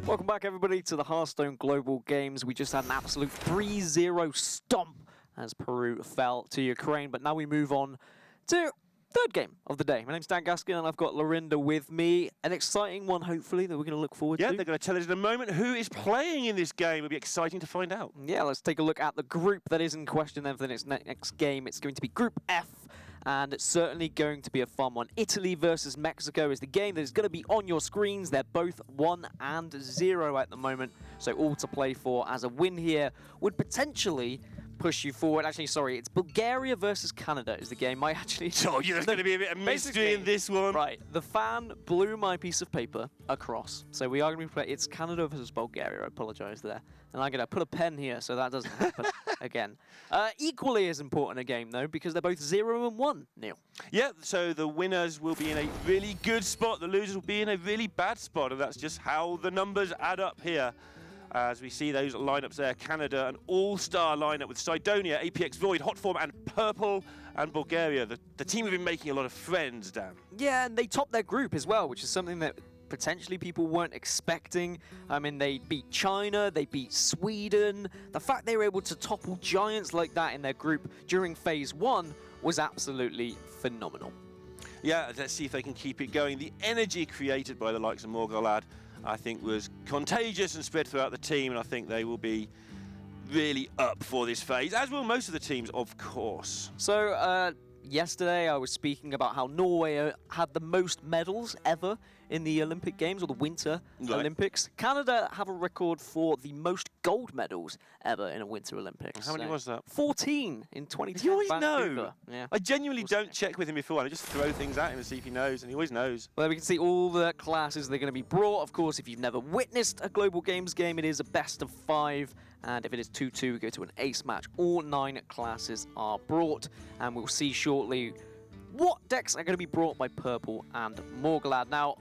Welcome back, everybody, to the Hearthstone Global Games. We just had an absolute 3-0 stomp as Peru fell to Ukraine, but now we move on to third game of the day. My name's Dan Gaskin, and I've got Lorinda with me. An exciting one, hopefully, that we're going to look forward to. Yeah, they're going to tell us in a moment who is playing in this game. It'll be exciting to find out. Yeah, let's take a look at the group that is in question then for the next game. It's going to be Group F, and it's certainly going to be a fun one. Italy versus Mexico is the game that is going to be on your screens. They're both 1-0 at the moment, so all to play for, as a win here would potentially push you forward. Actually, sorry, it's Bulgaria versus Canada is the game. I actually... Oh, there's going to be a bit of mystery in this one. Right, the fan blew my piece of paper across, so we are going to be playing... It's Canada versus Bulgaria, I apologise there. And I'm going to put a pen here so that doesn't happen again. Equally as important a game, though, because they're both 0-1, Neil. Yeah, so the winners will be in a really good spot. The losers will be in a really bad spot, and that's just how the numbers add up here. As we see those lineups there, Canada, an all-star lineup with Cydonia, APX Void, Hotform, and Purple, and Bulgaria. The team have been making a lot of friends, Dan. Yeah, and they topped their group as well, which is something that potentially people weren't expecting. I mean, they beat China, they beat Sweden. The fact they were able to topple giants like that in their group during Phase 1 was absolutely phenomenal. Yeah, let's see if they can keep it going. The energy created by the likes of Morgulad, I think, was contagious and spread throughout the team, and I think they will be really up for this phase, as will most of the teams, of course. So, yesterday I was speaking about how Norway had the most medals ever in the Olympic Games, or the Winter Olympics. Canada have a record for the most gold medals ever in a Winter Olympics. How many was that? 14 in 2010. You always Vancouver. know. Yeah. I genuinely don't check with him before. I just throw things at him and see if he knows, and he always knows. Well, we can see all the classes they're going to be brought. Of course, if you've never witnessed a Global Games game, it is a best of 5. And if it is 2-2, we go to an ace match. All 9 classes are brought. And we'll see shortly what decks are going to be brought by Purple and Morgulad. Now,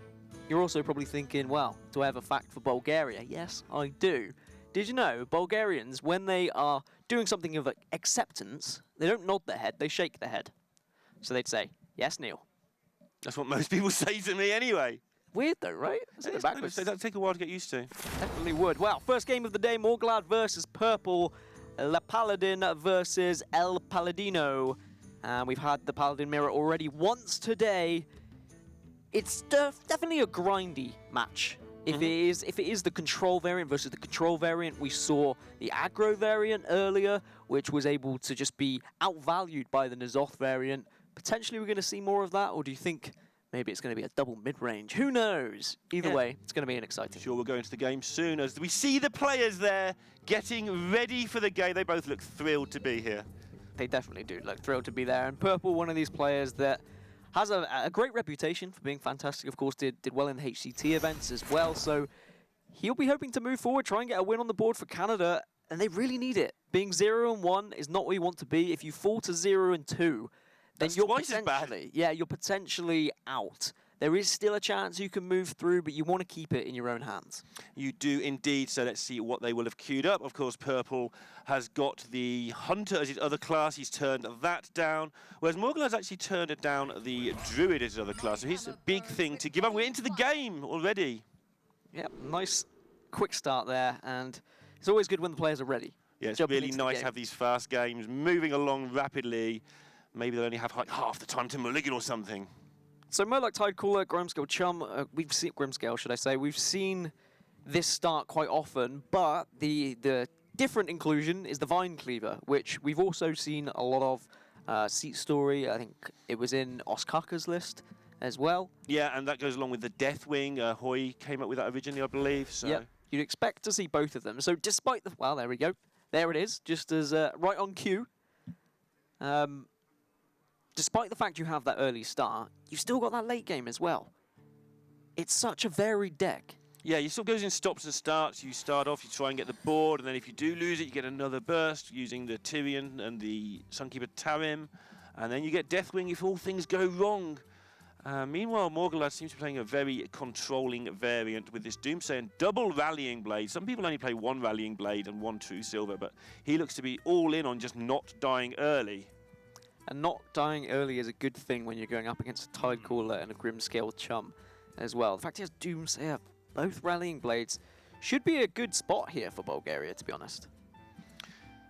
you're also probably thinking, well, do I have a fact for Bulgaria? Yes, I do. Did you know Bulgarians, when they are doing something of acceptance, they don't nod their head, they shake their head. So they'd say, yes, Neil. That's what most people say to me anyway. Weird though, right? It that'll take a while to get used to. Definitely would. Well, first game of the day, Morgulad versus Purple, La Paladin versus El Paladino. And we've had the Paladin mirror already once today. It's definitely a grindy match. If it is the control variant versus the control variant, we saw the aggro variant earlier, which was able to just be outvalued by the N'Zoth variant. Potentially we're going to see more of that, or do you think maybe it's going to be a double mid-range? Who knows? Either way, it's going to be an exciting. Sure, we'll go into the game soon as we see the players there getting ready for the game. They both look thrilled to be here. They definitely do look thrilled to be there. And Purple, one of these players that has a great reputation for being fantastic. Of course, did well in the HCT events as well. So he'll be hoping to move forward, try and get a win on the board for Canada. And they really need it. Being 0-1 is not where you want to be. If you fall to 0-2, then you're you're potentially out. There is still a chance you can move through, but you want to keep it in your own hands. You do indeed, so let's see what they will have queued up. Of course, Purple has got the Hunter as his other class. He's turned that down, whereas Morgan has actually turned it down the Druid as his other class. So here's a big thing to give up. We're into the game already. Yep, nice quick start there, and it's always good when the players are ready. Yeah, it's really nice to have these fast games moving along rapidly. Maybe they'll only have like half the time to mulligan or something. So Murloc Tidecaller, Grimscale Chum, we've seen Grimscale, should I say? We've seen this start quite often, but the different inclusion is the Vine Cleaver, which we've also seen a lot of. Seat Story, I think it was in Oskaka's list as well. Yeah, and that goes along with the Deathwing. Hoy came up with that originally, I believe. So. Yep, you'd expect to see both of them. So despite the... Well, there we go. There it is, just as right on cue. Despite the fact you have that early start, you've still got that late game as well. It's such a varied deck. Yeah, it still goes in stops and starts. You start off, you try and get the board, and then if you do lose it, you get another burst using the Tyrion and the Sunkeeper Tarim, and then you get Deathwing if all things go wrong. Meanwhile, Morgulad seems to be playing a very controlling variant with this Doomsay and double Rallying Blade. Some people only play one Rallying Blade and one True Silver, but he looks to be all in on just not dying early. And not dying early is a good thing when you're going up against a Tidecaller and a Grimscale Chum as well. The fact he has Doomsayer, both Rallying Blades, should be a good spot here for Bulgaria, to be honest.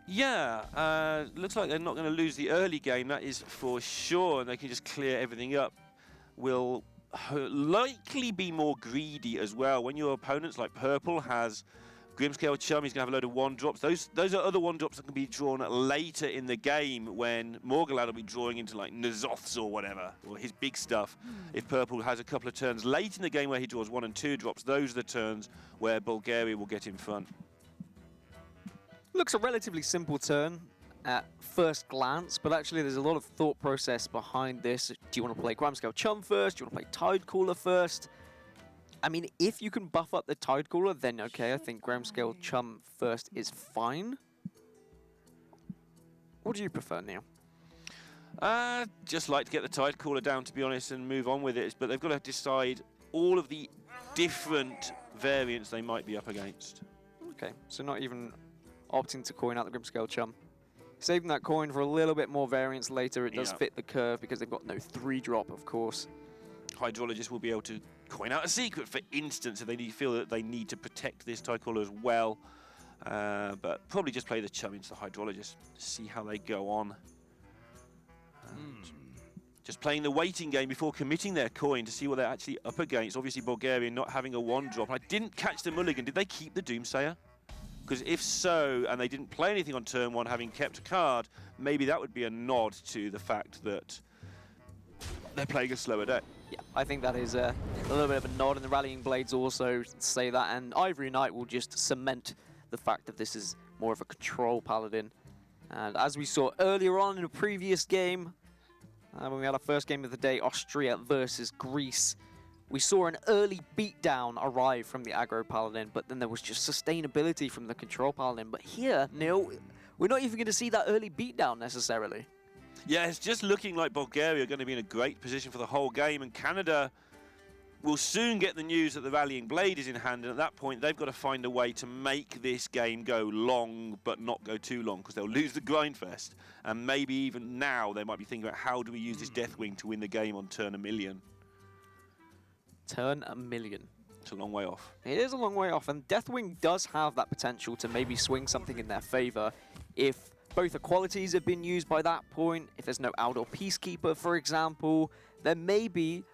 Yeah, looks like they're not going to lose the early game, that is for sure, and they can just clear everything up. Will likely be more greedy as well. When your opponents like Purple has Grimscale Chum, he's going to have a load of 1-drops. Those are other 1-drops that can be drawn later in the game when Morgalad will be drawing into like Nazoths or whatever, or his big stuff. If Purple has a couple of turns late in the game where he draws 1 and 2 drops, those are the turns where Bulgaria will get in front. Looks a relatively simple turn at first glance, but actually there's a lot of thought process behind this. Do you want to play Grimscale Chum first? Do you want to play Tidecooler first? I mean, if you can buff up the Tidecooler, then okay, I think Grimscale Chum first is fine. What do you prefer, Neil? Just like to get the Tidecooler down, to be honest, and move on with it. But they've got to decide all of the different variants they might be up against. Okay, so not even opting to coin out the Grimscale Chum. Saving that coin for a little bit more variance later. It does fit the curve because they've got no 3-drop, of course. Hydrologist will be able to coin out a secret, for instance, if they feel that they need to protect this Tidecooler as well. But probably just play the Chum into the Hydrologist, see how they go on. Just playing the waiting game before committing their coin to see what they're actually up against. Obviously, Bulgaria not having a 1-drop. I didn't catch the mulligan. Did they keep the Doomsayer? Because if so, and they didn't play anything on turn 1, having kept a card, maybe that would be a nod to the fact that they're playing a slower deck. Yeah, I think that is a little bit of a nod, and the Rallying Blades also say that, and Ivory Knight will just cement the fact that this is more of a control Paladin. And as we saw earlier on in a previous game, when we had our first game of the day, Austria versus Greece, we saw an early beatdown arrive from the aggro Paladin, but then there was just sustainability from the control Paladin. But here, Neil, we're not even going to see that early beatdown necessarily. Yeah, it's just looking like Bulgaria are going to be in a great position for the whole game, and Canada will soon get the news that the Rallying Blade is in hand, and at that point they've got to find a way to make this game go long but not go too long, because they'll lose the Grindfest, and maybe even now they might be thinking about how do we use this Deathwing to win the game on turn 1,000,000. Turn 1,000,000. It's a long way off. It is a long way off, and Deathwing does have that potential to maybe swing something in their favor if both equalities have been used by that point. If there's no outdoor Peacekeeper, for example, there may be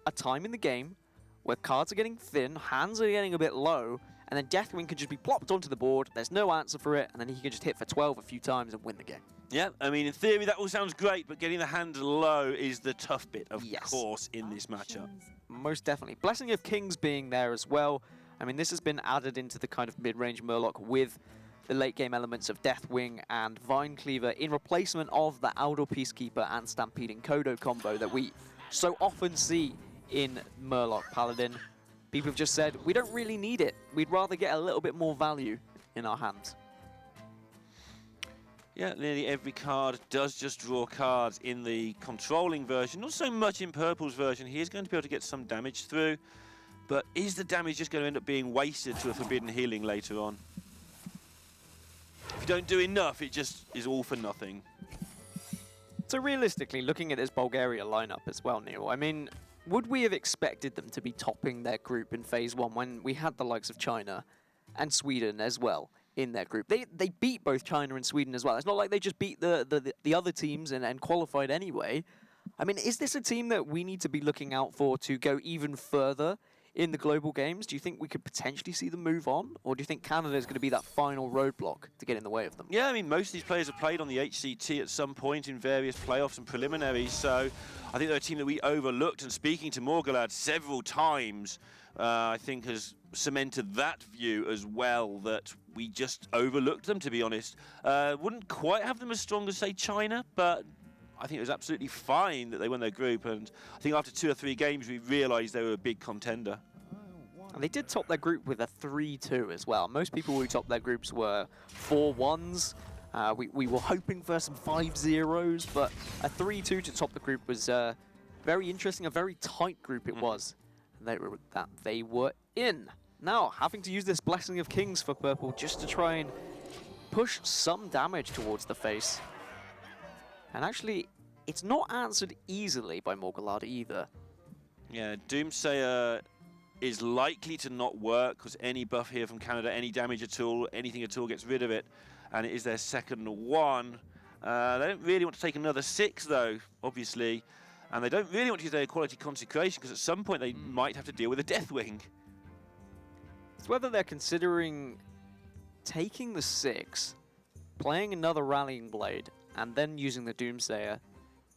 a time in the game where cards are getting thin, hands are getting a bit low, and then Deathwing can just be plopped onto the board, there's no answer for it, and then he can just hit for 12 a few times and win the game. Yeah, I mean, in theory that all sounds great, but getting the hand low is the tough bit, of course, in this matchup. Most definitely. Blessing of Kings being there as well. I mean, this has been added into the kind of mid-range Murloc with the late-game elements of Deathwing and Vine Cleaver in replacement of the Aldor Peacekeeper and Stampeding Kodo combo that we so often see in Murloc Paladin. People have just said, we don't really need it. We'd rather get a little bit more value in our hands. Yeah, nearly every card does just draw cards in the controlling version. Not so much in Purple's version. He is going to be able to get some damage through. But is the damage just going to end up being wasted to a Forbidden Healing later on? If you don't do enough, it just is all for nothing. So realistically, looking at this Bulgaria lineup as well, Neil, I mean, would we have expected them to be topping their group in Phase 1 when we had the likes of China and Sweden as well in their group? They beat both China and Sweden as well. It's not like they just beat the other teams and qualified anyway. I mean, is this a team that we need to be looking out for to go even further in the global games? Do you think we could potentially see them move on? Or do you think Canada is going to be that final roadblock to get in the way of them? Yeah, I mean, most of these players have played on the HCT at some point in various playoffs and preliminaries, so I think they're a team that we overlooked, and speaking to Morgalad several times, I think has cemented that view as well, that we just overlooked them, to be honest. Wouldn't quite have them as strong as, say, China, but I think it was absolutely fine that they won their group, and I think after 2 or 3 games we realised they were a big contender. And they did top their group with a 3-2 as well. Most people who topped their groups were 4-1s. We were hoping for some 5-0s, but a 3-2 to top the group was very interesting, a very tight group it was that they were in. Now, having to use this Blessing of Kings for Purple just to try and push some damage towards the face. And actually, it's not answered easily by Morgalad either. Yeah, Doomsayer is likely to not work because any buff here from Canada, any damage at all, anything at all gets rid of it, and it is their second one. They don't really want to take another 6 though, obviously, and they don't really want to use their equality consecration because at some point they might have to deal with a Deathwing. It's whether they're considering taking the 6, playing another Rallying Blade, and then using the Doomsayer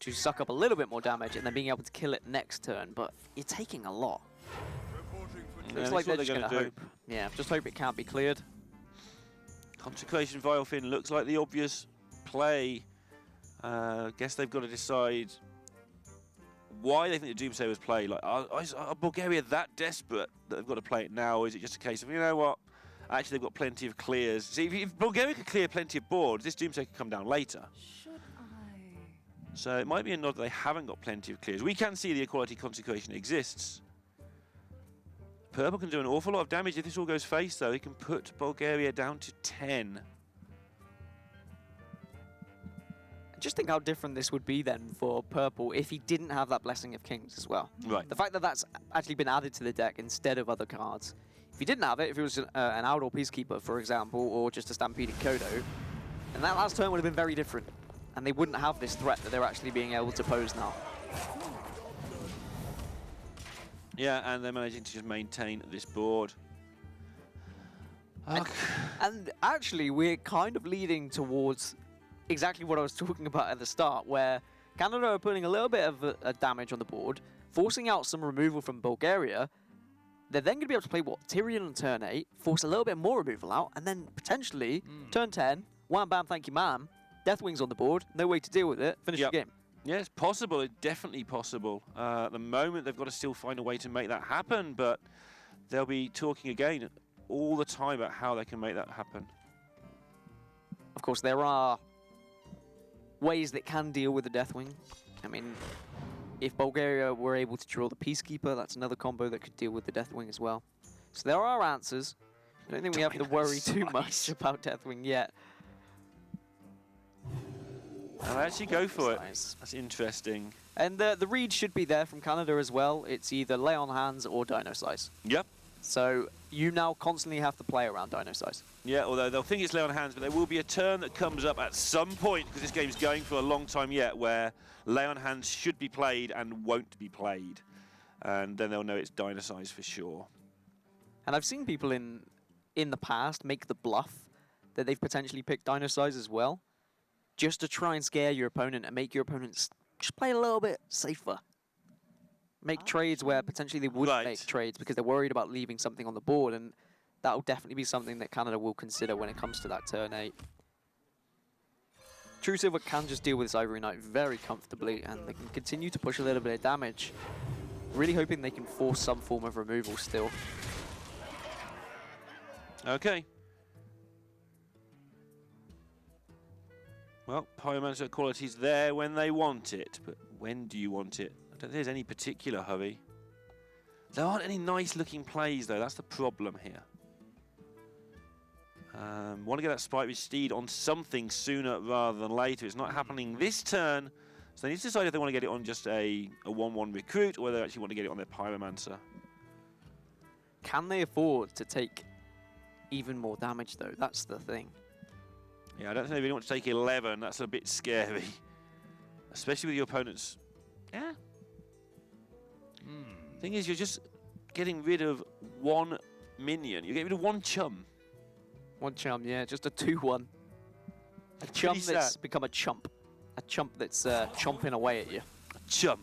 to suck up a little bit more damage and then being able to kill it next turn, but you're taking a lot. Looks like they're just going to hope. Yeah, just hope it can't be cleared. Consecration Violfin looks like the obvious play. Guess they've got to decide why they think the Doomsayer was played. Like, are Bulgaria that desperate that they've got to play it now, or is it just a case of, you know what, actually they've got plenty of clears. See, if Bulgaria could clear plenty of boards, this Doomsayer could come down later. Should I? So it might be a nod that they haven't got plenty of clears. We can see the equality consecration exists. Purple can do an awful lot of damage if this all goes face, though. He can put Bulgaria down to 10. Just think how different this would be then for Purple if he didn't have that Blessing of Kings as well. Right. The fact that that's actually been added to the deck instead of other cards. If he didn't have it, if it was an Outdoor Peacekeeper, for example, or just a Stampeded Kodo, then that last turn would have been very different. And they wouldn't have this threat that they're actually being able to pose now. Yeah, and they're managing to just maintain this board. Okay. And actually, we're kind of leading towards exactly what I was talking about at the start, where Canada are putting a little bit of a damage on the board, forcing out some removal from Bulgaria. They're then going to be able to play, what, Tyrion on turn 8, force a little bit more removal out, and then potentially, turn 10, wham bam, thank you ma'am, Deathwing's on the board, no way to deal with it, finish the game. Yeah, it's possible. It's definitely possible. At the moment, they've got to still find a way to make that happen, but they'll be talking again all the time about how they can make that happen. Of course, there are ways that can deal with the Deathwing. I mean, if Bulgaria were able to draw the Peacekeeper, that's another combo that could deal with the Deathwing as well. So there are answers. I don't think we have to worry too much about Deathwing yet. I'll actually go for it. Nice. That's interesting. And the read should be there from Canada as well. It's either Lay on Hands or Dino Size. Yep. So you now constantly have to play around Dino Size. Yeah, although they'll think it's Lay on Hands, but there will be a turn that comes up at some point, because this game's going for a long time yet, where Lay on Hands should be played and won't be played. And then they'll know it's Dino Size for sure. And I've seen people in the past make the bluff that they've potentially picked Dino Size as well, just to try and scare your opponent and make your opponents just play a little bit safer. Make trades where potentially they wouldn't make trades because they're worried about leaving something on the board, and that'll definitely be something that Canada will consider when it comes to that turn 8. True Silver can just deal with this Ivory Knight very comfortably, and they can continue to push a little bit of damage. Really hoping they can force some form of removal still. Okay. Well, Pyromancer quality's there when they want it, but when do you want it? I don't think there's any particular hurry. There aren't any nice-looking plays, though. That's the problem here. Want to get that Spike with Steed on something sooner rather than later. It's not happening this turn, so they need to decide if they want to get it on just a 1-1 recruit, or whether they actually want to get it on their Pyromancer. Can they afford to take even more damage, though? That's the thing. Yeah, I don't think they really want to take 11. That's a bit scary. Especially with your opponents. Yeah. Thing is, you're just getting rid of one minion. You're getting rid of one chum. One chum, yeah. Just a 2-1. A chum that's become a chump. A chump that's chomping away at you. A chump.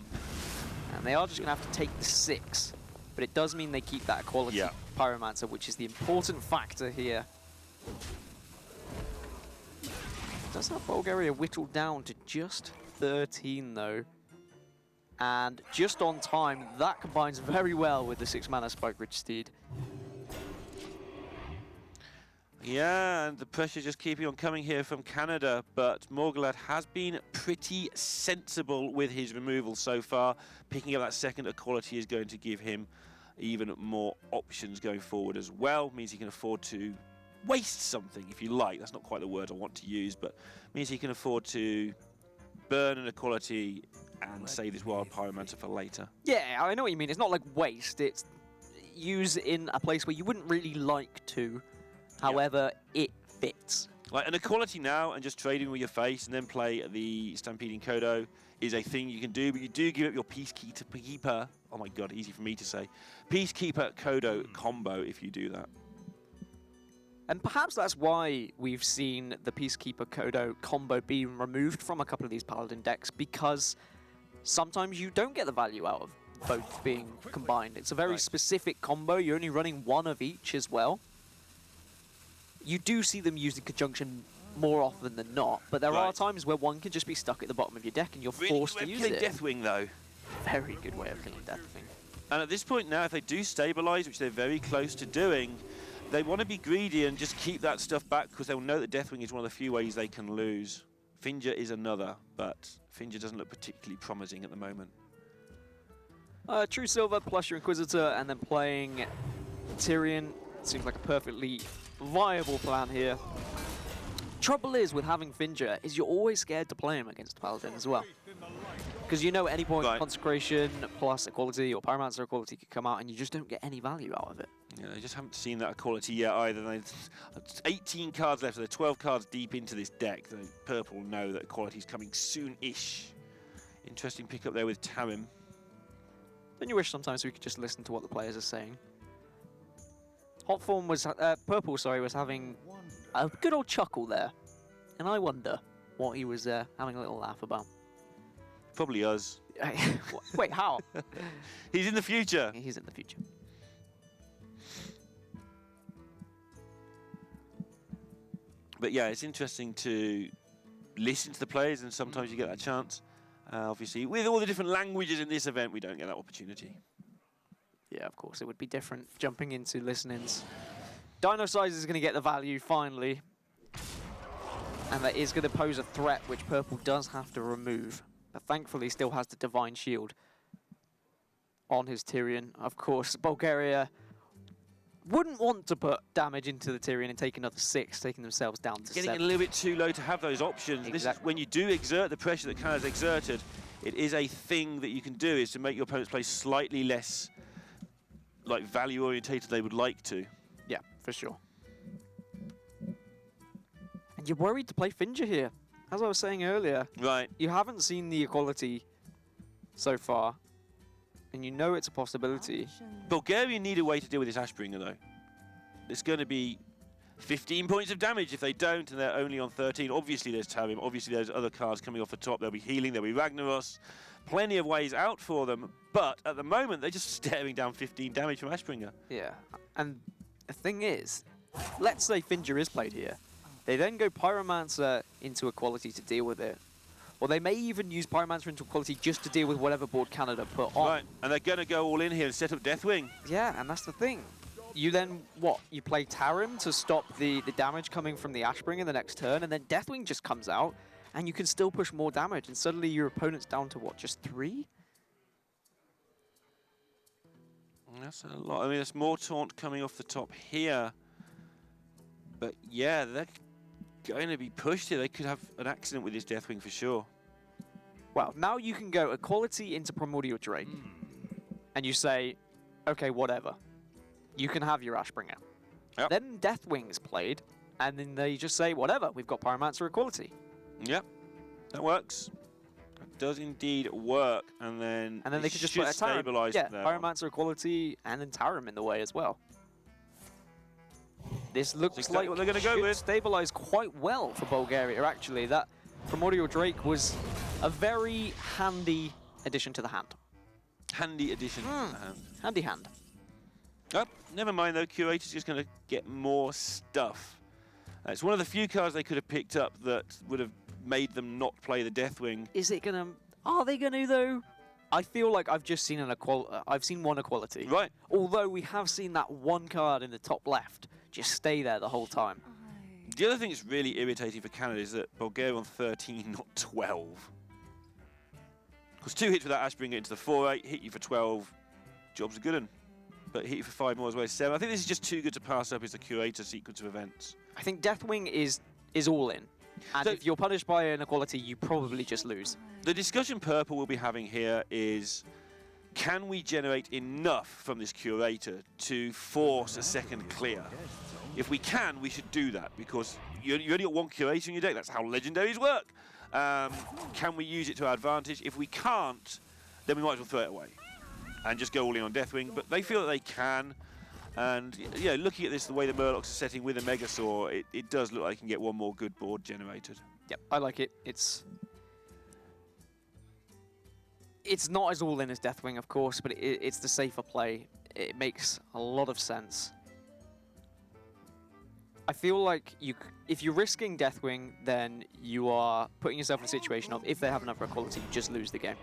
And they are just going to have to take the 6. But it does mean they keep that equality Pyromancer, which is the important factor here. Does have Bulgaria whittled down to just 13, though. And just on time, that combines very well with the 6-mana Spike Ridge Steed. Yeah, and the pressure just keeping on coming here from Canada, but Morgulad has been pretty sensible with his removal so far. Picking up that second equality is going to give him even more options going forward as well. Means he can afford to waste something, if you like. That's not quite the word I want to use, but means he can afford to burn an equality and save this Wild Pyromancer for later. Yeah, I know what you mean. It's not like waste. It's use in a place where you wouldn't really like to. However, it fits. Like an equality now and just trading with your face and then play the Stampeding Kodo is a thing you can do, but you do give up your Peacekeeper, oh my god, easy for me to say, Peacekeeper Kodo combo if you do that. And perhaps that's why we've seen the Peacekeeper Kodo combo being removed from a couple of these Paladin decks, because sometimes you don't get the value out of both being combined. It's a very specific combo, you're only running one of each as well. You do see them used in conjunction more often than not, but there are times where one can just be stuck at the bottom of your deck and you're forced to use it. Deathwing though. Very good way of killing Deathwing. And at this point now, if they do stabilize, which they're very close to doing, they want to be greedy and just keep that stuff back because they'll know that Deathwing is one of the few ways they can lose. Finger is another, but Finger doesn't look particularly promising at the moment. True Silver plus your Inquisitor and then playing Tyrion seems like a perfectly viable plan here. Trouble is with having Finger is you're always scared to play him against Paladin as well. Because you know at any point Consecration plus Equality or Pyromancer Equality could come out and you just don't get any value out of it. Yeah, they just haven't seen that Equality yet either. There's 18 cards left, so they're 12 cards deep into this deck. The purple know that Equality is coming soon-ish. Interesting pick up there with Tarim. Don't you wish sometimes we could just listen to what the players are saying? Hotform was, Purple, sorry, was having a good old chuckle there. And I wonder what he was having a little laugh about. Probably us. Wait, how? He's in the future. He's in the future. But yeah, it's interesting to listen to the players, and sometimes you get that chance. Obviously, with all the different languages in this event, we don't get that opportunity. Yeah, of course, it would be different jumping into listenings. Dino Size is going to get the value finally. And that is going to pose a threat, which Purple does have to remove. But thankfully, still has the Divine Shield on his Tyrion. Of course, Bulgaria wouldn't want to put damage into the Tyrion and take another 6, taking themselves down to 7. Getting a little bit too low to have those options. Exactly. This is when you do exert the pressure that Canada's exerted, it is a thing that you can do, is to make your opponents play slightly less like value orientated they would like to. Yeah, for sure. And you're worried to play Finger here. As I was saying earlier, right? You haven't seen the Equality so far, and you know it's a possibility. Bulgaria need a way to deal with this Ashbringer, though. It's going to be 15 points of damage if they don't, and they're only on 13. Obviously, there's Tarim. Obviously, there's other cards coming off the top. There'll be healing. There'll be Ragnaros. Plenty of ways out for them, but at the moment, they're just staring down 15 damage from Ashbringer. Yeah, and the thing is, let's say Finger is played here. They then go Pyromancer into Equality to deal with it. Or they may even use Pyromancer into Equality just to deal with whatever board Canada put on. Right, and they're going to go all in here and set up Deathwing. Yeah, and that's the thing. You then, what? You play Tarim to stop the damage coming from the Ashbringer the next turn, and then Deathwing just comes out, and you can still push more damage, and suddenly your opponent's down to, what, just 3? That's a lot. I mean, there's more taunt coming off the top here. But yeah, they're going to be pushed here. They could have an accident with this Deathwing for sure. Well, now you can go Equality into Primordial Drake, and you say, okay, whatever. You can have your Ashbringer. Yep. Then Deathwing is played, and then they just say, whatever, we've got Pyromancer Equality. Yep, that works. That does indeed work, and then they could just put a stabilize. Yeah, Pyromancer Equality, and then Tarim in the way as well. This looks like what they're going to go with. Stabilize quite well for Bulgaria, actually. That Primordial Drake was a very handy addition to the hand. Handy addition to the hand. Handy hand. Oh, never mind though, Curator's just going to get more stuff. It's one of the few cards they could have picked up that would have made them not play the Deathwing. Is it going to... Are they going to, though? I feel like I've just seen I've seen one Equality. Right. Although we have seen that one card in the top left just stay there the whole time. The other thing that's really irritating for Canada is that Bulgaria on 13, not 12. Because 2 hits with that Ashbringer into the 4-8, hit you for 12, job's a good one. But hit you for 5 more as well as 7. I think this is just too good to pass up as the Curator sequence of events. I think Deathwing is all in. And if you're punished by an Equality, you probably just lose. The discussion Purple will be having here is can we generate enough from this Curator to force a second clear? If we can, we should do that, because you only got one Curator in your deck. That's how legendaries work. Can we use it to our advantage? If we can't, then we might as well throw it away and just go all in on Deathwing. But they feel that they can. And yeah, looking at this, the way the Murlocs are setting with a Megasaur, it does look like they can get one more good board generated. Yep, I like it. It's not as all in as Deathwing, of course, but it's the safer play. It makes a lot of sense. I feel like if you're risking Deathwing, then you are putting yourself in a situation of, if they have enough equality, you just lose the game.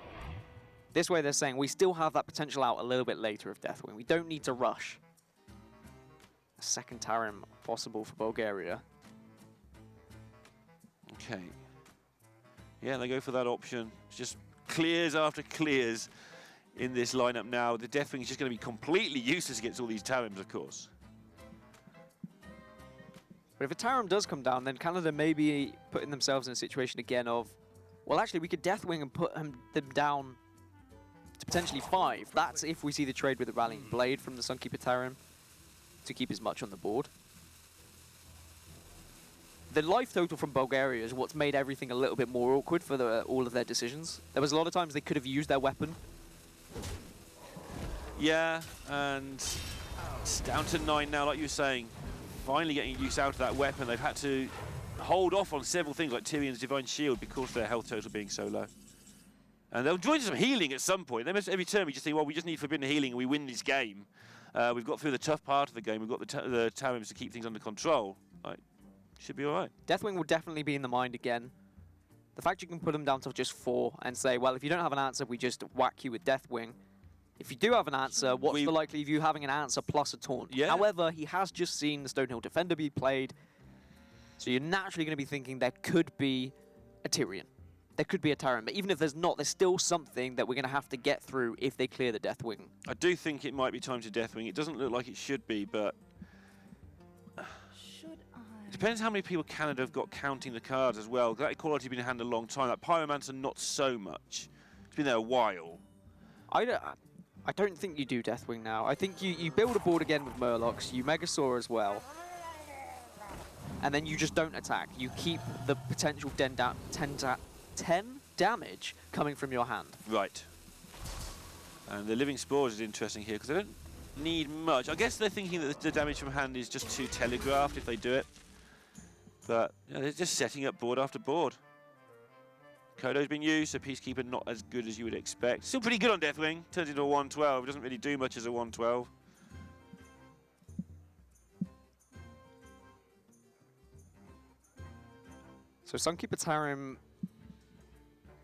This way they're saying, we still have that potential out a little bit later of Deathwing. We don't need to rush. A second Tarim possible for Bulgaria. Okay. Yeah, they go for that option. It's just clears after clears in this lineup now. The Deathwing is just going to be completely useless against all these Tarims, of course. But if a Tarim does come down, then Canada may be putting themselves in a situation again of, well, actually, we could Deathwing and put them down to potentially 5. That's if we see the trade with the Rallying Blade from the Sunkeeper Tarim to keep as much on the board. The life total from Bulgaria is what's made everything a little bit more awkward for all of their decisions. There was a lot of times they could have used their weapon. Yeah, and it's down to 9 now, like you were saying. Finally getting use out of that weapon. They've had to hold off on several things like Tyrion's Divine Shield because of their health total being so low. And they'll join some healing at some point. Every turn we just think, well, we just need Forbidden Healing and we win this game. We've got through the tough part of the game. We've got the Tarims to keep things under control. Should be all right. Deathwing will definitely be in the mind again. The fact you can put them down to just 4 and say, well, if you don't have an answer, we just whack you with Deathwing. If you do have an answer, what's the likelihood of you having an answer plus a taunt? Yeah. However, he has just seen the Stonehill Defender be played, so you're naturally going to be thinking there could be a Tyrion. There could be a Tarim, but even if there's not, there's still something that we're going to have to get through if they clear the Deathwing. I do think it might be time to Deathwing. It doesn't look like it should be, but it depends how many people Canada have got counting the cards as well. That equality has been in hand a long time. That Pyromancer, not so much. It's been there a while. I don't think you do Deathwing now. I think you build a board again with Murlocs, you Megasaur as well, and then you just don't attack. You keep the potential 10 damage coming from your hand. Right. And the Living Spores is interesting here because they don't need much. I guess they're thinking that the damage from hand is just too telegraphed if they do it. But they're just setting up board after board. Kodo's been used, so Peacekeeper not as good as you would expect. Still pretty good on Deathwing. Turns into a 112. Doesn't really do much as a 112. So Sunkeeper Tarim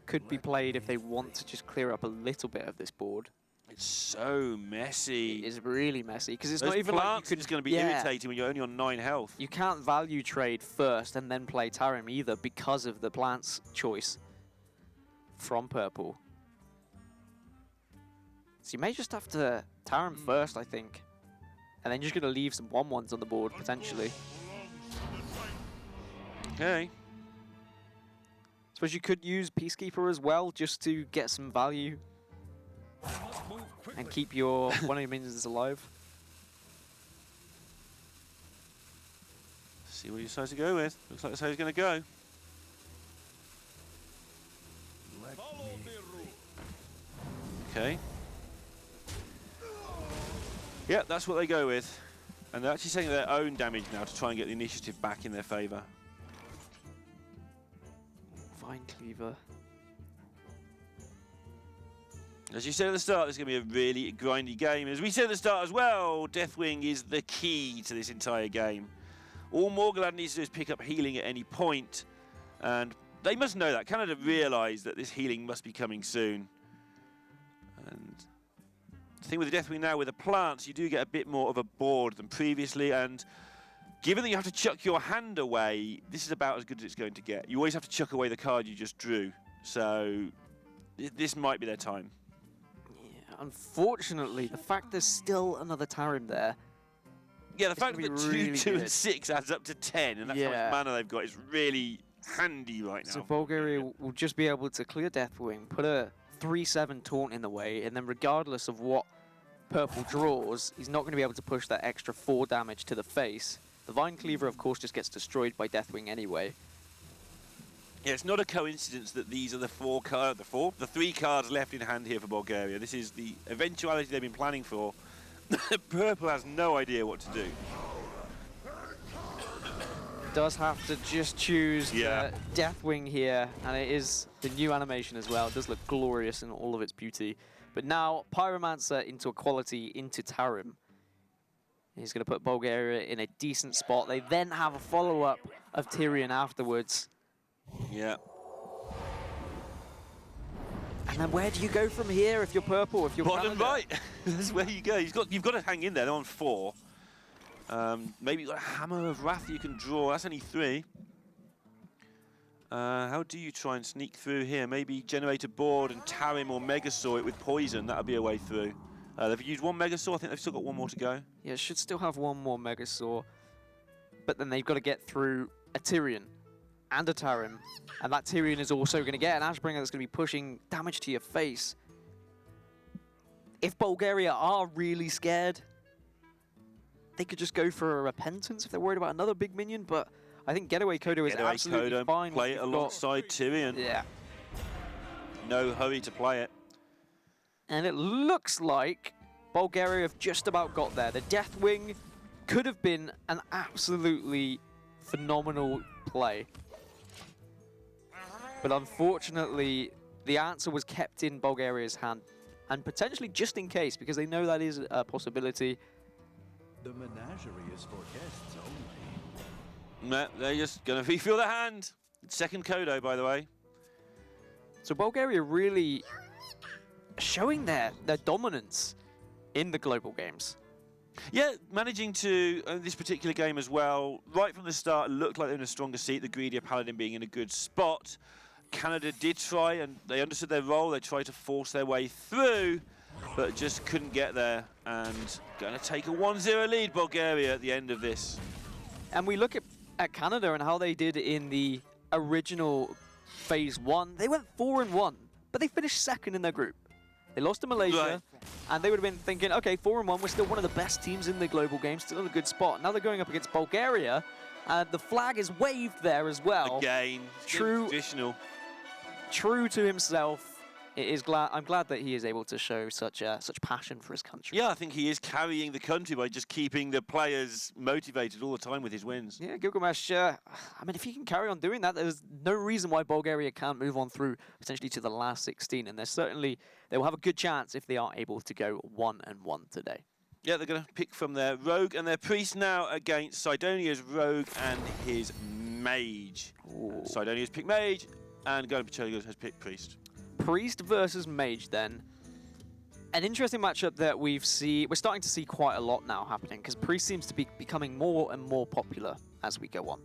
could be played if they want to just clear up a little bit of this board. It's so messy. It is really messy because it's Those not even like you could. It's going to be irritating when you're only on 9 health. You can't value trade first and then play Tarim either because of the plants choice from purple. So you may just have to Tarim first, I think, and then you're just going to leave some 1/1s on the board potentially. Okay. Suppose you could use Peacekeeper as well just to get some value and keep your one of your minions alive. See what he decides to go with. Looks like that's how he's going to go. Okay. Yeah, that's what they go with. And they're actually taking their own damage now to try and get the initiative back in their favour. Vine Cleaver. As you said at the start, this is going to be a really grindy game. As we said at the start as well, Deathwing is the key to this entire game. All Morgulad needs to do is pick up healing at any point, and they must know that. Canada realise that this healing must be coming soon. And the thing with the Deathwing now, with the plants, you do get a bit more of a board than previously, and given that you have to chuck your hand away, this is about as good as it's going to get. You always have to chuck away the card you just drew, so this might be their time. Yeah, unfortunately, the fact there's still another Tarim there. Yeah, the fact that really 2 and 6 adds up to 10, and that's how much mana they've got, is really handy right now. So Bulgaria will just be able to clear Deathwing, put a 3/7 taunt in the way, and then regardless of what purple draws, he's not going to be able to push that extra 4 damage to the face. The Vine Cleaver, of course, just gets destroyed by Deathwing anyway. Yeah, it's not a coincidence that these are the 3 cards left in hand here for Bulgaria. This is the eventuality they've been planning for. Purple has no idea what to do. Does have to just choose Deathwing here, and it is the new animation as well. It does look glorious in all of its beauty. But now Pyromancer into equality into Tarim. He's going to put Bulgaria in a decent spot. They then have a follow-up of Tyrion afterwards. Yeah. And then where do you go from here if you're purple? If you're bottom right, that's where you go. You've got to hang in there. They're on 4. Maybe you've got a Hammer of Wrath you can draw. That's only 3. How do you try and sneak through here? Maybe generate a board and Tarim or Megasaur it with poison. That'll be a way through. They've used 1 Megasaur. I think they've still got 1 more to go. Yeah, should still have 1 more Megasaur. But then they've got to get through a Tyrion and a Tarim. And that Tyrion is also going to get an Ashbringer that's going to be pushing damage to your face. If Bulgaria are really scared, they could just go for a Repentance if they're worried about another big minion. But I think Getaway Kodo is absolutely fine. Play it alongside Tyrion. Yeah. No hurry to play it. And it looks like Bulgaria have just about got there. The Deathwing could have been an absolutely phenomenal play. But unfortunately, the answer was kept in Bulgaria's hand. And potentially just in case, because they know that is a possibility. The menagerie is for guests only. No, they're just going to refill their hand. Second Kodo, by the way. So Bulgaria really showing their dominance in the global games. Yeah, managing to, this particular game as well, right from the start, looked like they were in a stronger seat, the greedier Paladin being in a good spot. Canada did try, and they understood their role. They tried to force their way through, but just couldn't get there. And going to take a 1-0 lead, Bulgaria, at the end of this. And we look at Canada and how they did in the original Phase 1. They went 4-1, but they finished second in their group. They lost to Malaysia, and they would have been thinking, okay, 4-1, we're still one of the best teams in the global game, still in a good spot. Now they're going up against Bulgaria, and the flag is waved there as well. Again, traditional. True to himself. I'm glad that he is able to show such passion for his country. Yeah, I think he is carrying the country by just keeping the players motivated all the time with his wins. Yeah, Gilgamesh, I mean, if he can carry on doing that, there's no reason why Bulgaria can't move on through potentially to the last 16. And they will have a good chance if they are able to go 1-1 today. Yeah, they're going to pick from their Rogue and their Priest now against Sidonia's Rogue and his Mage. Sidonia's picked Mage, and Golden Pacholia has picked Priest. Priest versus Mage then. An interesting matchup that we're starting to see quite a lot now happening, because Priest seems to be becoming more and more popular as we go on.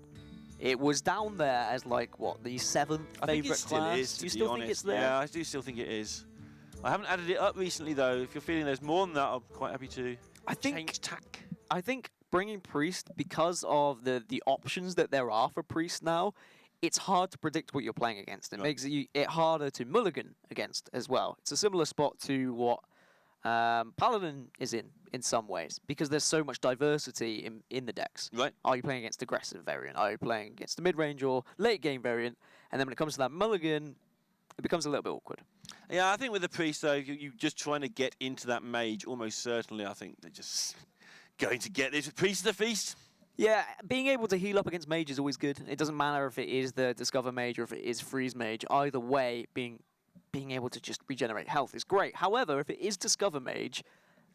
It was down there as like, what, the 7th favourite class? Is, do you still think it's there? Yeah, I do still think it is. I haven't added it up recently though. If you're feeling there's more than that, I'm quite happy to change tack. I think bringing Priest, because of the options that there are for Priest now, it's hard to predict what you're playing against. It makes it harder to mulligan against as well. It's a similar spot to what Paladin is in some ways, because there's so much diversity in the decks. Right. Are you playing against aggressive variant? Are you playing against the mid-range or late-game variant? And then when it comes to that mulligan, it becomes a little bit awkward. Yeah, I think with the Priest, though, you're just trying to get into that Mage, almost certainly, I think they're just going to get this. Priest of the Feast. Yeah, being able to heal up against Mage is always good. It doesn't matter if it is the Discover Mage or if it is Freeze Mage. Either way, being able to just regenerate health is great. However, if it is Discover Mage,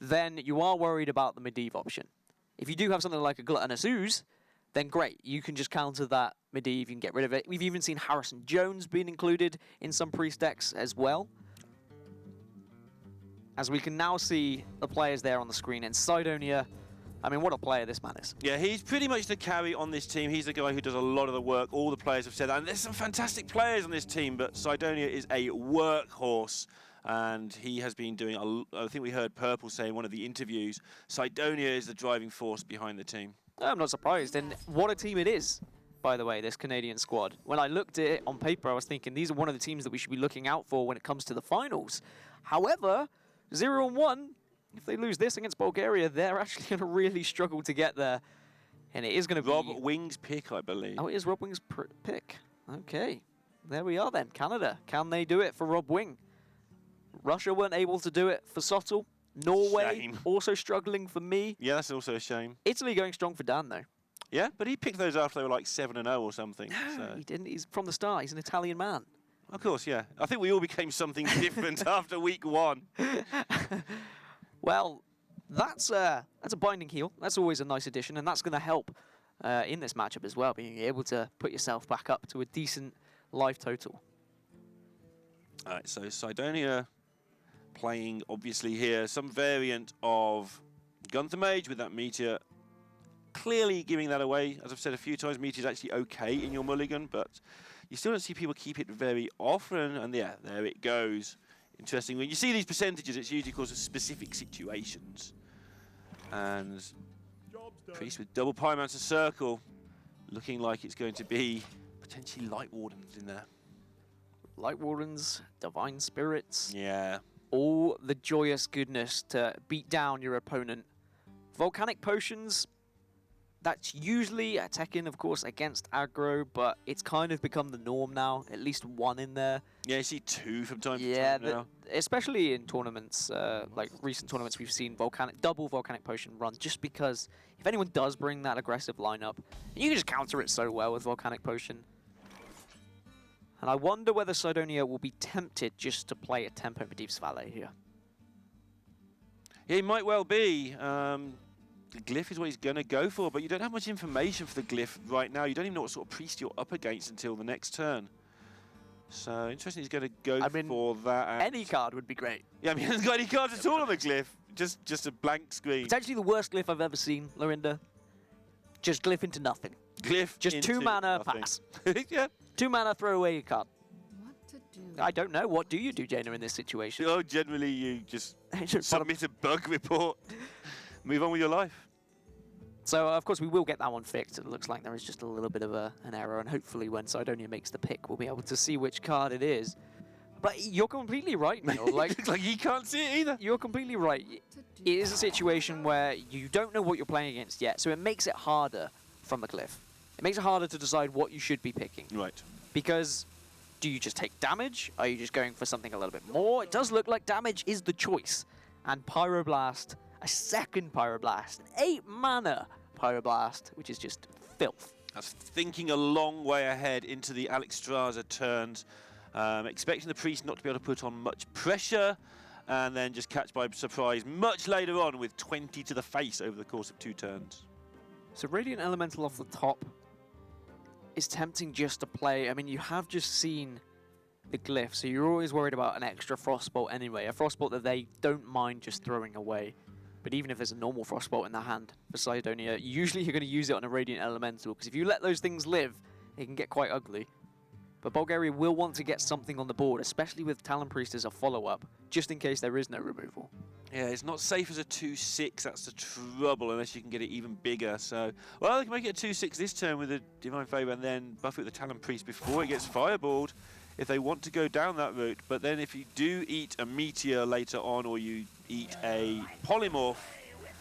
then you are worried about the Medivh option. If you do have something like a Gluttonous Ooze, then great. You can just counter that Medivh, you can get rid of it. We've even seen Harrison Jones being included in some Priest decks as well. As we can now see the players there on the screen. And Sidonia, I mean, what a player this man is. Yeah, he's pretty much the carry on this team. He's the guy who does a lot of the work. All the players have said that. And there's some fantastic players on this team, but Sidonia is a workhorse. And he has been doing, I think we heard Purple say in one of the interviews, Sidonia is the driving force behind the team. I'm not surprised. And what a team it is. by the way, this Canadian squad. When I looked at it on paper, I was thinking these are one of the teams that we should be looking out for when it comes to the finals. However, 0-1, if they lose this against Bulgaria, they're actually going to really struggle to get there. And it is going to be... Rob Wing's pick, I believe. Oh, it is Rob Wing's pick. Okay. There we are then. Canada. Can they do it for Rob Wing? Russia weren't able to do it for Sottle. Norway Shame. also struggling for me. Yeah, that's also a shame. Italy going strong for Dan, though. Yeah, but he picked those after they were like 7-0 or something. No, So. he didn't. He's from the start. He's an Italian man. Of course, yeah. I think we all became something different after week 1. Well, that's a binding heel. That's always a nice addition, and that's going to help in this matchup as well, being able to put yourself back up to a decent life total. All right, so Cydonia playing, obviously, here some variant of Gunther Mage with that Meteor. Clearly giving that away. As I've said a few times, Meteor's actually okay in your mulligan, but you still don't see people keep it very often. And yeah, there it goes. Interesting. When you see these percentages, it's usually because of specific situations. And Priest with double Pyromancer Circle, looking like it's going to be potentially Light Wardens in there. Light Wardens, Divine Spirits. Yeah. All the joyous goodness to beat down your opponent. Volcanic Potions, that's usually a tech-in, of course, against aggro, but it's kind of become the norm now. At least one in there. Yeah, you see 2 from time to time now. Especially in tournaments, like recent tournaments, we've seen double Volcanic Potion runs, just because if anyone does bring that aggressive lineup, you can just counter it so well with Volcanic Potion. And I wonder whether Cydonia will be tempted just to play a Tempo Medivh's Valet here. Yeah, he might well be. The glyph is what he's going to go for, but you don't have much information for the glyph right now. You don't even know what sort of priest you're up against until the next turn. So, interesting he's going to go for that. Any card would be great. Yeah, I mean, he hasn't got any cards at all on the glyph. Just a blank screen. Potentially the worst glyph I've ever seen, Lorinda. Just glyph into nothing. Glyph just into 2 mana nothing. pass. Yeah. 2 mana, throw away your card. What to do? I don't know. What do you do, Jaina, in this situation? Oh, generally you just submit a bug report. Move on with your life. So, of course, we will get that one fixed. It looks like there is just a little bit of an error, and hopefully when Cydonia makes the pick, we'll be able to see which card it is. But you're completely right, Neil. Looks like he can't see it either. You're completely right. It is a situation where you don't know what you're playing against yet, so it makes it harder from the glyph. It makes it harder to decide what you should be picking. Right. Because do you just take damage? Are you just going for something a little bit more? It does look like damage is the choice. And Pyroblast, a second Pyroblast, 8 mana Pyroblast, which is just filth. That's thinking a long way ahead into the Alexstrasza turns. Expecting the Priest not to be able to put on much pressure, and then just catch by surprise much later on with 20 to the face over the course of 2 turns. So Radiant Elemental off the top is tempting just to play. I mean, you have just seen the glyph, so you're always worried about an extra Frostbolt anyway. A Frostbolt that they don't mind just throwing away. But even if there's a normal Frostbolt in the hand for Cydonia, usually you're going to use it on a Radiant Elemental, because if you let those things live, it can get quite ugly. But Bulgaria will want to get something on the board, especially with Talon Priest as a follow-up, just in case there is no removal. Yeah, it's not safe as a 2-6, that's the trouble, unless you can get it even bigger. So, well, they can make it a 2-6 this turn with a Divine Favour and then buff it with the Talon Priest before it gets fireballed, if they want to go down that route. But then if you do eat a Meteor later on, or you eat a Polymorph,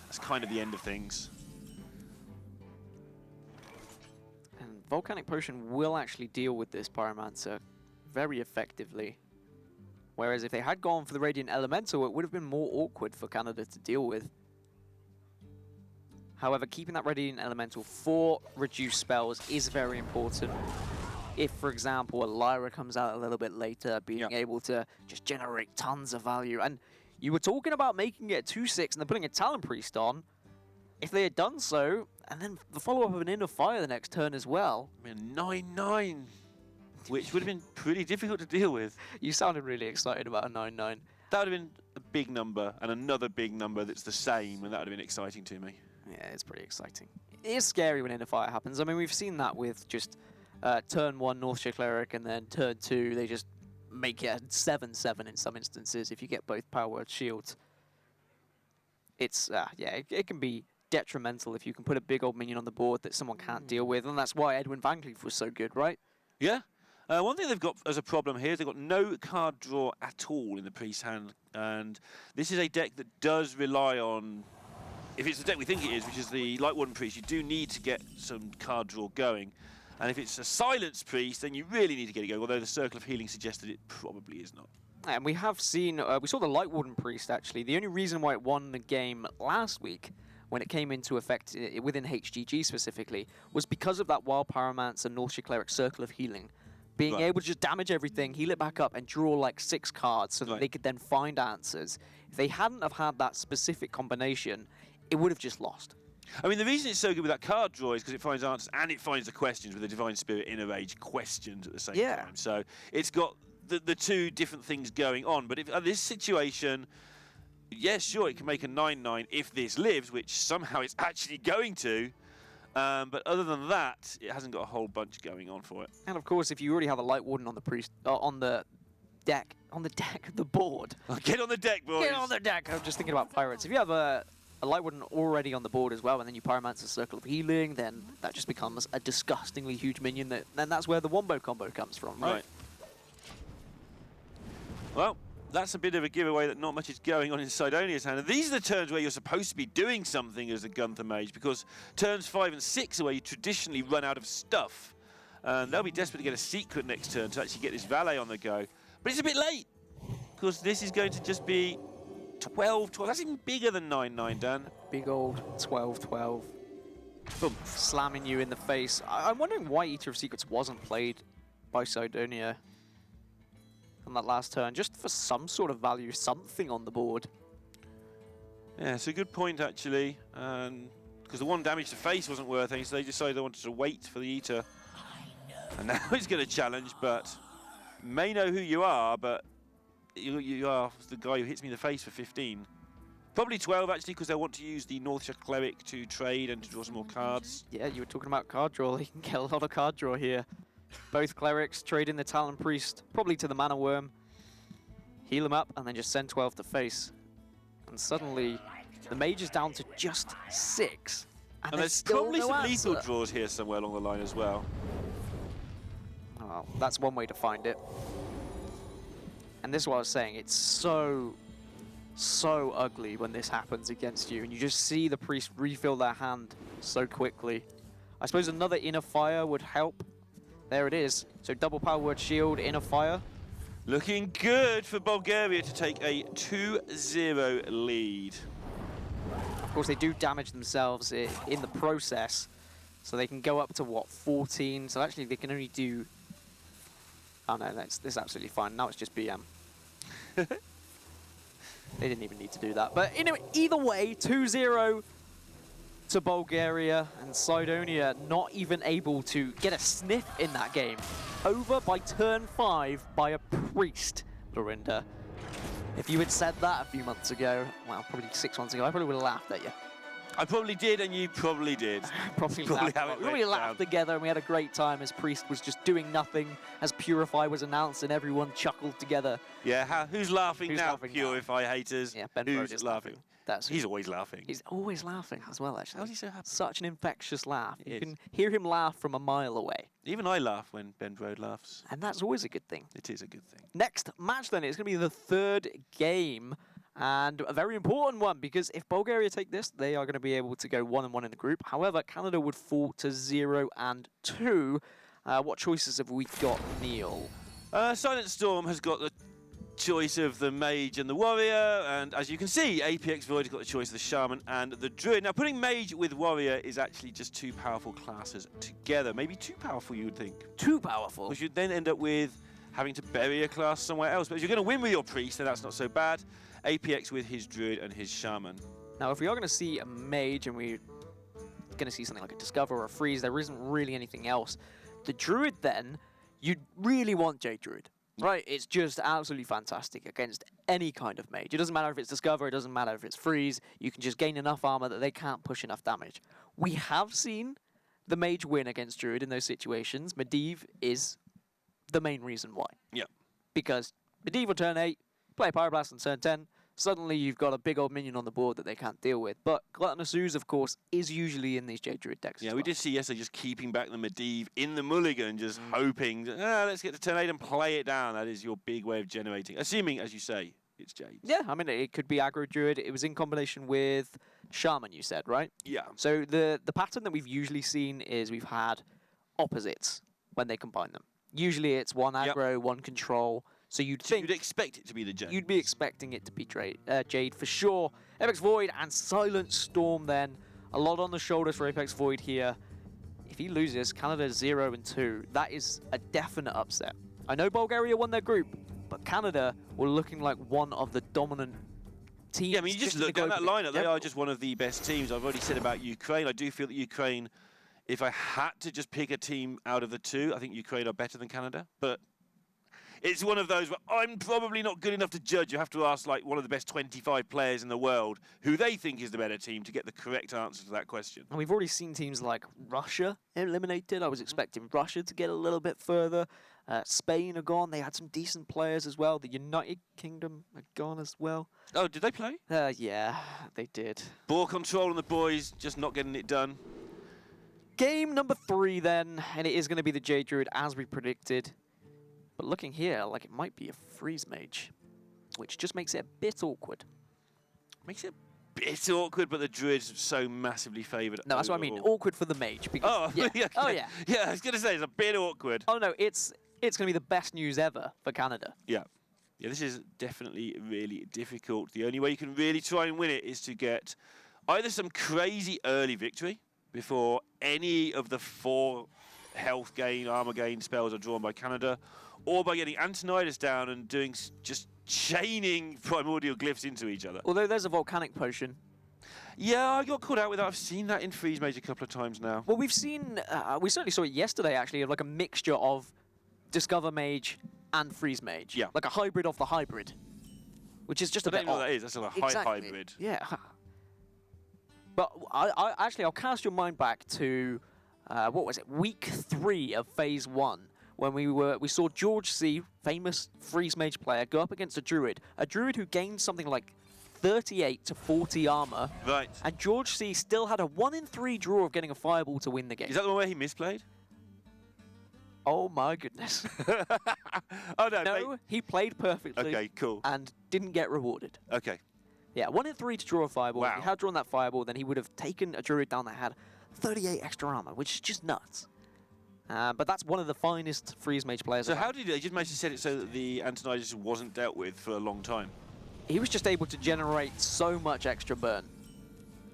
that's kind of the end of things. And Volcanic Potion will actually deal with this Pyromancer very effectively. Whereas if they had gone for the Radiant Elemental, it would have been more awkward for Canada to deal with. However, keeping that Radiant Elemental for reduced spells is very important. If, for example, a Lyra comes out a little bit later, being able to just generate tons of value. And you were talking about making it a 2-6 and then putting a Talon Priest on. If they had done so, and then the follow-up of an Inn of Fire the next turn as well. I mean, 9-9. Which would have been pretty difficult to deal with. You sounded really excited about a 9-9. That would have been a big number, and another big number that's the same, and that would have been exciting to me. Yeah, it's pretty exciting. It is scary when Inn of Fire happens. I mean, we've seen that with just turn 1 Northshire Cleric, and then turn 2, they just make it a 7-7 in some instances if you get both Power Word Shields. It's, yeah, it can be detrimental if you can put a big old minion on the board that someone can't deal with, and that's why Edwin Van Cleef was so good, right? Yeah. One thing they've got as a problem here is they've got no card draw at all in the priest hand, and this is a deck that does rely on, if it's the deck we think it is, which is the Light Warden Priest, you do need to get some card draw going. And if it's a Silence Priest, then you really need to get it going, although the Circle of Healing suggested it probably is not. And we have seen, we saw the Light Warden Priest, actually. The only reason why it won the game last week, when it came into effect within HGG specifically, was because of that Wild Pyromancer and Northshire Cleric Circle of Healing. Being able to just damage everything, heal it back up, and draw like 6 cards so that they could then find answers. If they hadn't have had that specific combination, it would have just lost. I mean, the reason it's so good with that card draw is because it finds answers and it finds the questions with the Divine Spirit Inner Rage questions at the same time. So it's got the two different things going on. But if this situation, yes, sure, it can make a 9/9 if this lives, which somehow it's actually going to. But other than that, it hasn't got a whole bunch going on for it. And of course, if you already have a Light Warden on the priest, on the board. Get on the deck, boys. Get on the deck. I'm just thinking about pirates. If you have a Light Warden already on the board as well, and then you Pyromancer Circle of Healing, then that just becomes a disgustingly huge minion. Then that's where the Wombo combo comes from, right? Well, that's a bit of a giveaway that not much is going on in Sidonia's hand. And these are the turns where you're supposed to be doing something as a Gunther Mage, because turns 5 and 6 are where you traditionally run out of stuff. And they'll be desperate to get a secret next turn to actually get this Valet on the go. But it's a bit late, because this is going to just be 12-12. That's even bigger than 9/9, Dan. Big old 12-12. Boom. Slamming you in the face. I'm wondering why Eater of Secrets wasn't played by Sidonia on that last turn, just for some sort of value, something on the board. Yeah, it's a good point, actually. Because the 1 damage to face wasn't worth anything, so they decided they wanted to wait for the Eater. And now he's going to challenge, but may know who you are, but you are the guy who hits me in the face for 15. Probably 12, actually, because they want to use the Northshire Cleric to trade and to draw some more cards. Yeah, you were talking about card draw. They can get a lot of card draw here. Both Clerics trade in the Talon Priest, probably to the Mana Worm, heal him up, and then just send 12 to face. And suddenly, the Mage is down to just 6. And there's still probably no some answer. lethal draws here somewhere along the line as well. Oh, that's one way to find it. And this is what I was saying. It's so ugly when this happens against you, and you just see the Priest refill their hand so quickly. I suppose another Inner Fire would help. There it is. So double Power Word Shield, Inner Fire. Looking good for Bulgaria to take a 2-0 lead. Of course, they do damage themselves in the process, so they can go up to, what, 14? So actually, they can only do... Oh, no, this is absolutely fine. Now it's just BM. They didn't even need to do that. But anyway, either way, 2-0 to Bulgaria, and Sidonia not even able to get a sniff in that game. Over by turn 5 by a Priest, Lorinda. If you had said that a few months ago, well, probably 6 months ago, I probably would have laughed at you. I probably did, and you probably did. Probably we laughed together, and we had a great time as Priest was just doing nothing, as Purify was announced, and everyone chuckled together. Yeah, who's laughing now, laughing Purify now? haters? Yeah, Ben who's Brode is laughing? He's always laughing. He's always laughing as well, actually. How's he so happy? Such an infectious laugh. He You is. can hear him laugh from a mile away. Even I laugh when Ben Brode laughs. And that's always a good thing. It is a good thing. Next match, then, it's going to be the 3rd game. And a very important one, because if Bulgaria take this, they are going to be able to go 1-1 in the group. However, Canada would fall to 0-2. What choices have we got, Neil? Silent Storm has got the choice of the Mage and the Warrior, and as you can see, APX Void has got the choice of the Shaman and the Druid. Now, putting Mage with Warrior is actually just 2 powerful classes together. Maybe too powerful, you would think. Too powerful. Because you'd then end up with having to bury a class somewhere else. But if you're going to win with your Priest, then that's not so bad. APX with his Druid and his Shaman. Now, if we are going to see a Mage and we're going to see something like a Discover or a Freeze, there isn't really anything else. The Druid, then, you'd really want Jade Druid. Right, it's just absolutely fantastic against any kind of Mage. It doesn't matter if it's Discover, it doesn't matter if it's Freeze. You can just gain enough armor that they can't push enough damage. We have seen the Mage win against Druid in those situations. Medivh is the main reason why. Yeah. Because Medivh on turn 8, play Pyroblast on turn 10, suddenly you've got a big old minion on the board that they can't deal with. But Gluttonous Ooze, of course, is usually in these Jade Druid decks. Yeah, as we well. did see yesterday just keeping back the Medivh in the mulligan, just hoping, let's get to turn 8 and play it down. That is your big way of generating, assuming, as you say, it's Jade. Yeah, I mean, it could be aggro Druid. It was in combination with Shaman, you said, right? Yeah. So the pattern that we've usually seen is we've had opposites when they combine them. Usually it's one aggro, one control. So you'd think... You'd expect it to be the Jade. You'd be expecting it to be Jade for sure. Apex Void and Silent Storm then. A lot on the shoulders for Apex Void here. If he loses, Canada 0-2. That is a definite upset. I know Bulgaria won their group, but Canada were looking like one of the dominant teams. Yeah, I mean, you just look down that lineup. They are just one of the best teams. I've already said about Ukraine. I do feel that Ukraine, if I had to just pick a team out of the two, I think Ukraine are better than Canada. But it's one of those where I'm probably not good enough to judge. You have to ask like one of the best 25 players in the world who they think is the better team to get the correct answer to that question. And we've already seen teams like Russia eliminated. I was expecting Russia to get a little bit further. Spain are gone. They had some decent players as well. The United Kingdom are gone as well. Oh, did they play? Yeah, they did. Ball control on the boys, just not getting it done. Game number 3 then, and it is going to be the Jade Druid as we predicted. But looking here, like it might be a Freeze Mage, which just makes it a bit awkward. Makes it a bit awkward, but the Druid's so massively favoured. No, that's what I mean. Awkward for the Mage. Because, yeah. Oh, yeah. Yeah, I was going to say, it's a bit awkward. Oh, no, it's going to be the best news ever for Canada. Yeah. Yeah, this is definitely really difficult. The only way you can really try and win it is to get either some crazy early victory before any of the 4 health gain, armor gain spells are drawn by Canada, or by getting Antonidas down and doing just chaining primordial glyphs into each other. Although there's a volcanic potion. Yeah, I got caught out with that. I've seen that in Freeze Mage a couple of times now. Well, we've seen, we certainly saw it yesterday actually, of like a mixture of Discover Mage and Freeze Mage. Yeah. Like a hybrid of the hybrid. Which is just a bit I don't know odd. what that is. That's a high hybrid. Yeah. But I'll cast your mind back to, what was it, week 3 of Phase 1. When we saw George C, famous Freeze Mage player, go up against a Druid who gained something like 38 to 40 armor. Right. And George C still had a 1 in 3 draw of getting a fireball to win the game. Is that the one where he misplayed? Oh my goodness. Oh no. No, he played perfectly. Okay, cool. And didn't get rewarded. Okay. Yeah, 1 in 3 to draw a fireball. Wow. If he had drawn that fireball, then he would have taken a Druid down that had 38 extra armor, which is just nuts. But that's one of the finest Freeze Mage players. So how did he just manage to set it so that the Antonidas wasn't dealt with for a long time? He was just able to generate so much extra burn.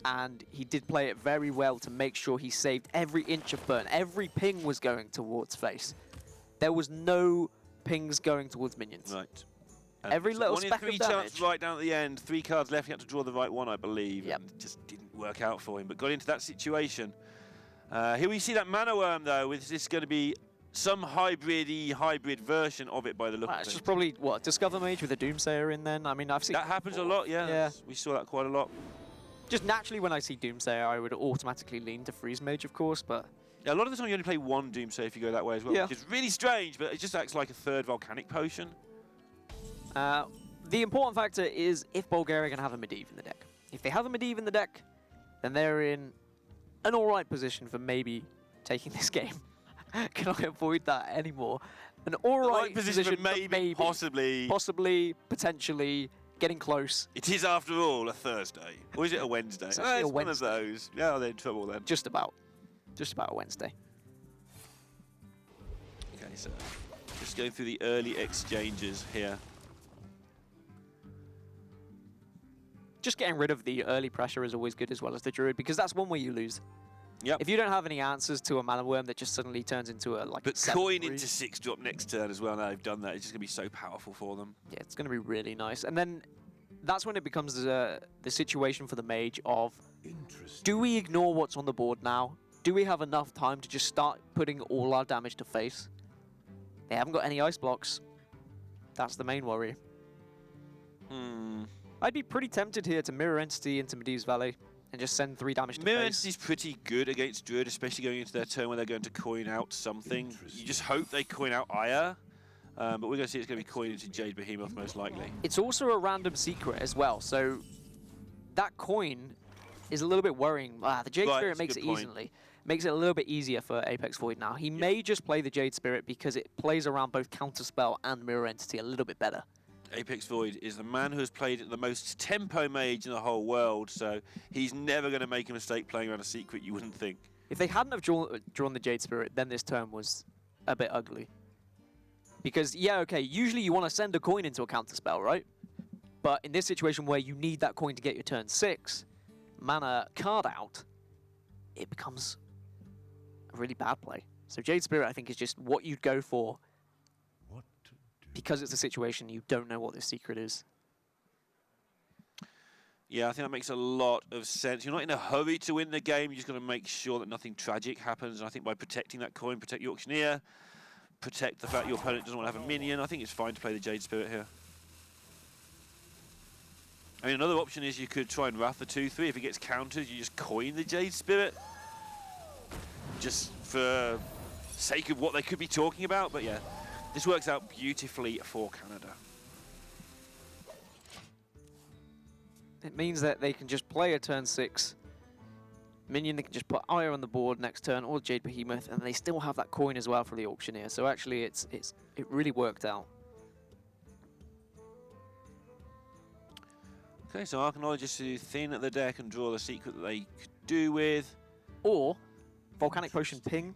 And he did play it very well to make sure he saved every inch of burn. Every ping was going towards face. There was no pings going towards minions. Right. Every little one in speck 3 of chance damage. right down at the end. 3 cards left. He had to draw the right one, I believe. Yep. And it just didn't work out for him. But got into that situation. Here we see that Mana Worm, though. Is this going to be some hybrid version of it by the look of It's things? just probably, what, Discover Mage with a Doomsayer in then? I mean, I've seen That happens a lot, yeah. Yeah. We saw that quite a lot. Just naturally, when I see Doomsayer, I would automatically lean to Freeze Mage, of course, but... Yeah, a lot of the time you only play one Doomsayer if you go that way as well, Yeah. which is really strange, but it just acts like a third Volcanic Potion. The important factor is if Bulgaria can have a Medivh in the deck. If they have a Medivh in the deck, then they're in an alright position for maybe taking this game. Can I avoid that anymore? An alright position for maybe, possibly, potentially, getting close. It is, after all, a Thursday. Or is it a Wednesday? It's actually a one of Wednesday. those. Yeah, they're in trouble then. Just about a Wednesday. Okay, so just going through the early exchanges here. Just getting rid of the early pressure is always good as well as the Druid, because that's one way you lose. Yep. If you don't have any answers to a Mana Worm that just suddenly turns into a like. But 7/3, coin into 6-drop next turn as well. Now they've done that, it's just going to be so powerful for them. Yeah, it's going to be really nice. And then that's when it becomes the situation for the Mage of, do we ignore what's on the board now? Do we have enough time to just start putting all our damage to face? They haven't got any ice blocks. That's the main worry. I'd be pretty tempted here to Mirror Entity into Medivh's Valley and just send 3 damage to Mirror face. Entity's pretty good against Druid, especially going into their turn where they're going to coin out something. You just hope they coin out Aya. But we're going to see it's going to be coined into Jade Behemoth most likely. It's also a random secret as well, so that coin is a little bit worrying. The Jade Spirit makes it makes it a little bit easier for Apex Void now. He may just play the Jade Spirit because it plays around both Counterspell and Mirror Entity a little bit better. Apex Void is the man who has played the most tempo mage in the whole world, so he's never going to make a mistake playing around a secret, you wouldn't think. If they hadn't have drawn the Jade Spirit, then this turn was a bit ugly. Because, yeah, okay, usually you want to send a coin into a Counterspell, right? But in this situation where you need that coin to get your turn 6, mana card out, it becomes a really bad play. So Jade Spirit, I think, is just what you'd go for because it's a situation you don't know what this secret is. Yeah, I think that makes a lot of sense. You're not in a hurry to win the game. You're just got to make sure that nothing tragic happens. And I think by protecting that coin, protect your Auctioneer, protect the fact your opponent doesn't want to have a minion, I think it's fine to play the Jade Spirit here. I mean, another option is you could try and Wrath the 2-3. If it gets countered, you just coin the Jade Spirit. Just for sake of what they could be talking about. But yeah, this works out beautifully for Canada. It means that they can just play a turn 6 minion, they can just put Aya on the board next turn, or Jade Behemoth, and they still have that coin as well for the Auctioneer. So actually, it really worked out. Okay, so Archaeologists to thin the deck and draw the secret that they could do with. Or Volcanic Potion ping.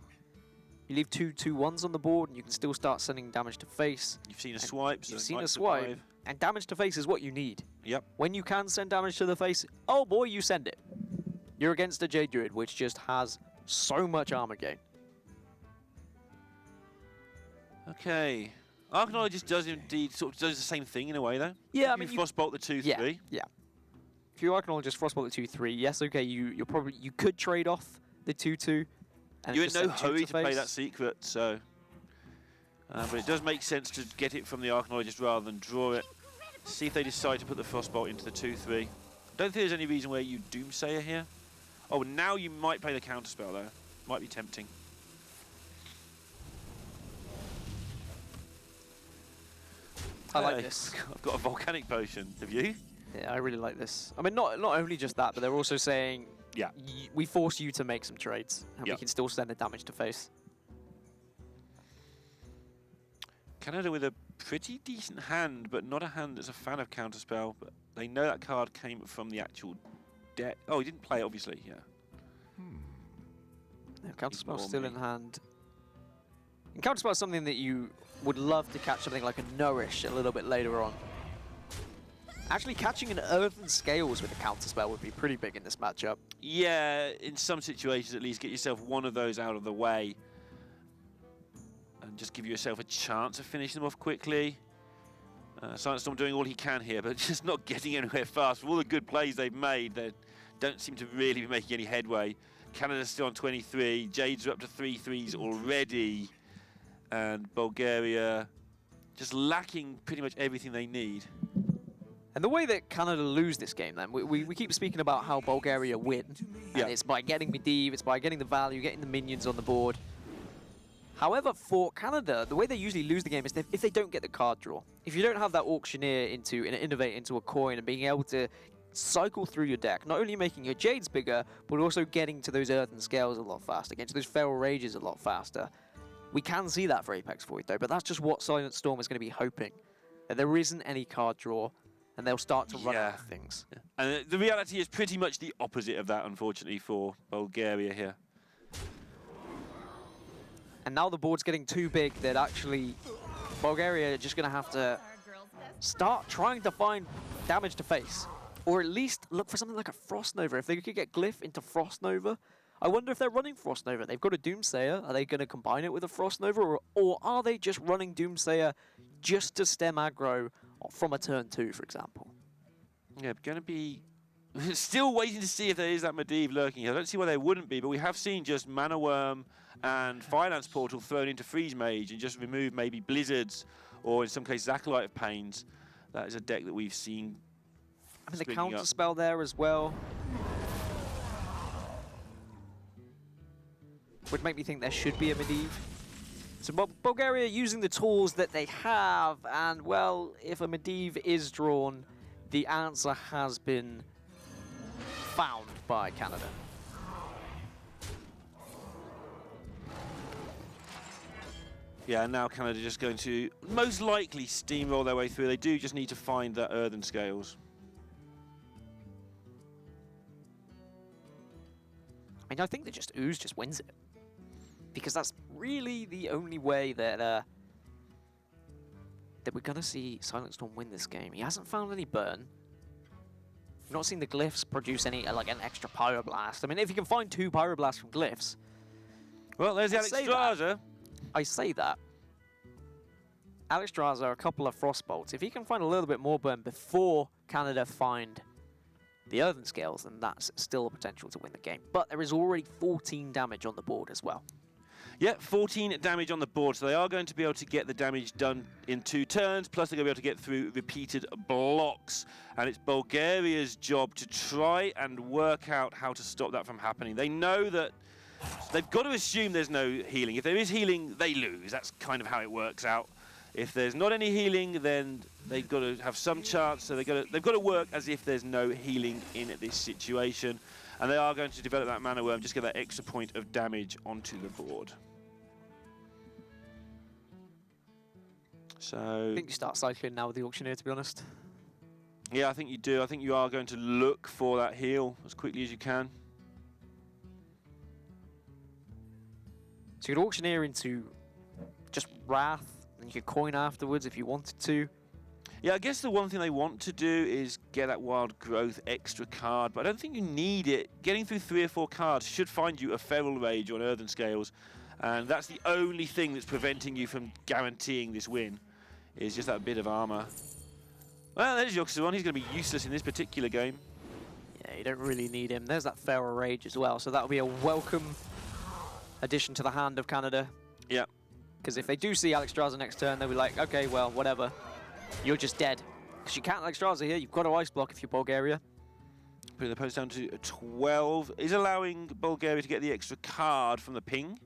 You leave 2 2/1s on the board, and you can still start sending damage to face. You've seen a swipe. So you've seen a swipe, survive. and damage to face is what you need. Yep. When you can send damage to the face, oh boy, you send it. You're against a Jade Druid, which just has so much armor gain. Okay. Archaeologist does indeed sort of does the same thing in a way, though. Yeah, I mean, Frostbolt the 2-3. Yeah. If you Archaeologist Frostbolt the 2-3, yes, okay, you could trade off the 2-2. You're in no hurry to play that secret, so. But it does make sense to get it from the Archaeologist rather than draw it. See if they decide to put the Frostbolt into the 2-3. Don't think there's any reason where you Doomsayer here. Oh, now you might play the Counterspell, though. Might be tempting. I like this. I've got a Volcanic Potion. Have you? Yeah, I really like this. I mean, not only just that, but they're also saying, yeah, we force you to make some trades, and we can still send the damage to face. Canada with a pretty decent hand, but not a hand that's a fan of Counterspell. But they know that card came from the actual deck. Oh, he didn't play, obviously, yeah. Yeah, Counterspell's still in hand. And Counterspell is something that you would love to catch something like a Nourish a little bit later on. Actually, catching an Earthen Scales with a Counterspell would be pretty big in this matchup. Yeah, in some situations at least, get yourself one of those out of the way. And just give yourself a chance of finishing them off quickly. Silent Storm doing all he can here, but just not getting anywhere fast. For all the good plays they've made, they don't seem to really be making any headway. Canada's still on 23. Jades are up to 3 3s already. And Bulgaria just lacking pretty much everything they need. And the way that Canada lose this game, then, we keep speaking about how Bulgaria win. And it's by getting Medivh, it's by getting the value, getting the minions on the board. However, for Canada, the way they usually lose the game is if they don't get the card draw. If you don't have that Auctioneer and innovate into a coin and being able to cycle through your deck, not only making your Jades bigger, but also getting to those Earthen Scales a lot faster, getting to those Feral Rages a lot faster. We can see that for Apex Void, though, but that's just what Silent Storm is going to be hoping. That there isn't any card draw, and they'll start to run out of things. Yeah. And the reality is pretty much the opposite of that, unfortunately, for Bulgaria here. And now the board's getting too big that actually Bulgaria are just going to have to start trying to find damage to face. Or at least look for something like a Frost Nova. If they could get Glyph into Frost Nova, I wonder if they're running Frost Nova. They've got a Doomsayer. Are they going to combine it with a Frost Nova? Or are they just running Doomsayer just to stem aggro from a turn 2, for example? Yeah, going to be still waiting to see if there is that Medivh lurking here. I don't see why there wouldn't be, but we have seen just Mana Worm and Finance Portal thrown into Freeze Mage and just remove maybe Blizzards or in some cases Acolyte of Pains. That is a deck that we've seen. I mean, the Counterspell there as well would make me think there should be a Medivh. So Bulgaria using the tools that they have, and well, if a Medivh is drawn, the answer has been found by Canada. Yeah, now Canada just going to most likely steamroll their way through. They do just need to find that earthen scales. I mean, I think that just Ooze just wins it. Because that's really the only way that that we're going to see Silent Storm win this game. He hasn't found any burn. We've not seen the glyphs produce any, like, an extra pyroblast. I mean, if you can find 2 pyroblasts from glyphs... Well, there's the Alexstrasza. I say that. Alexstrasza, a couple of Frostbolts. If he can find a little bit more burn before Canada find the Earthen Scales, then that's still a potential to win the game. But there is already 14 damage on the board as well. Yeah, 14 damage on the board, so they are going to be able to get the damage done in 2 turns, plus they're going to be able to get through repeated blocks. And it's Bulgaria's job to try and work out how to stop that from happening. They know that they've got to assume there's no healing. If there is healing, they lose. That's kind of how it works out. If there's not any healing, then they've got to have some chance. So they've got to work as if there's no healing in this situation. And they are going to develop that Mana Worm, just get that extra point of damage onto the board. So I think you start cycling now with the Auctioneer, to be honest. Yeah, I think you do. I think you are going to look for that heal as quickly as you can. So you could Auctioneer into just Wrath, and you could coin afterwards if you wanted to. Yeah, I guess the one thing they want to do is get that Wild Growth extra card, but I don't think you need it. Getting through 3 or 4 cards should find you a Feral Rage on Earthen Scales, and that's the only thing that's preventing you from guaranteeing this win, is just that bit of armor. Well, there's Yoxaron. He's going to be useless in this particular game. Yeah, you don't really need him. There's that Feral Rage as well, so that'll be a welcome addition to the hand of Canada. Yeah. Because if they do see Alexstrasza next turn, they'll be like, okay, well, whatever. You're just dead. Because you can't Alexstrasza here. You've got to Ice Block if you're Bulgaria. Putting the post down to 12 is allowing Bulgaria to get the extra card from the ping.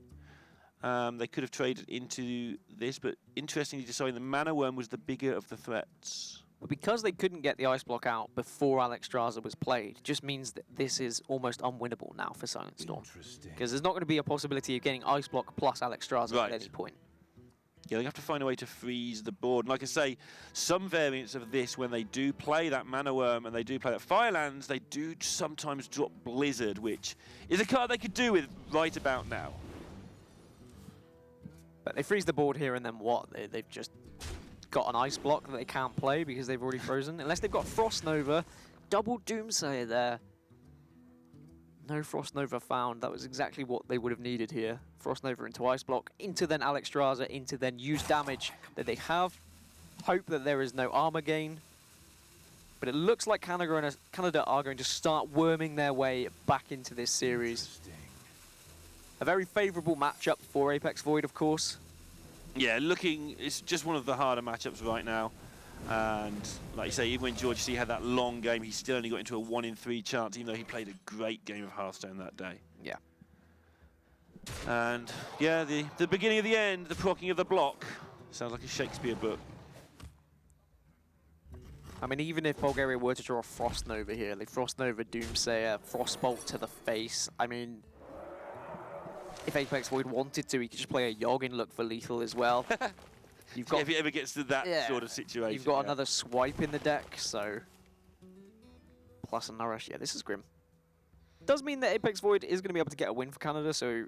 They could have traded into this, but interestingly deciding the Mana Worm was the bigger of the threats. But because they couldn't get the Ice Block out before Alexstrasza was played, it just means that this is almost unwinnable now for Silent Storm. Because there's not going to be a possibility of getting Ice Block plus Alexstrasza at any point. Yeah, they have to find a way to freeze the board. And like I say, some variants of this, when they do play that Mana Worm and they do play that Firelands, they do sometimes drop Blizzard, which is a card they could do with right about now. But they freeze the board here and then what? They've just got an Ice Block that they can't play because they've already frozen. Unless they've got Frost Nova. Double Doomsayer there. No Frost Nova found. That was exactly what they would have needed here. Frost Nova into Ice Block, into then Alexstrasza, into then use damage that they have. Hope that there is no armor gain. But it looks like Canada are going to start worming their way back into this series. A very favourable matchup for Apex Void, of course. Yeah, it's just one of the harder matchups right now. And like you say, even when George C had that long game, he still only got into a 1 in 3 chance, even though he played a great game of Hearthstone that day. Yeah. And yeah, the beginning of the end, the procking of the block. Sounds like a Shakespeare book. I mean, even if Bulgaria were to draw a Frost Nova here, they Frost Nova, Doomsayer, Frostbolt to the face. I mean, if Apex Void wanted to, he could just play a Yogg and look for lethal as well. You've got, if it ever gets to that sort of situation. You've got another swipe in the deck, so... Plus a Nourish. Yeah, this is grim. Does mean that Apex Void is going to be able to get a win for Canada, so...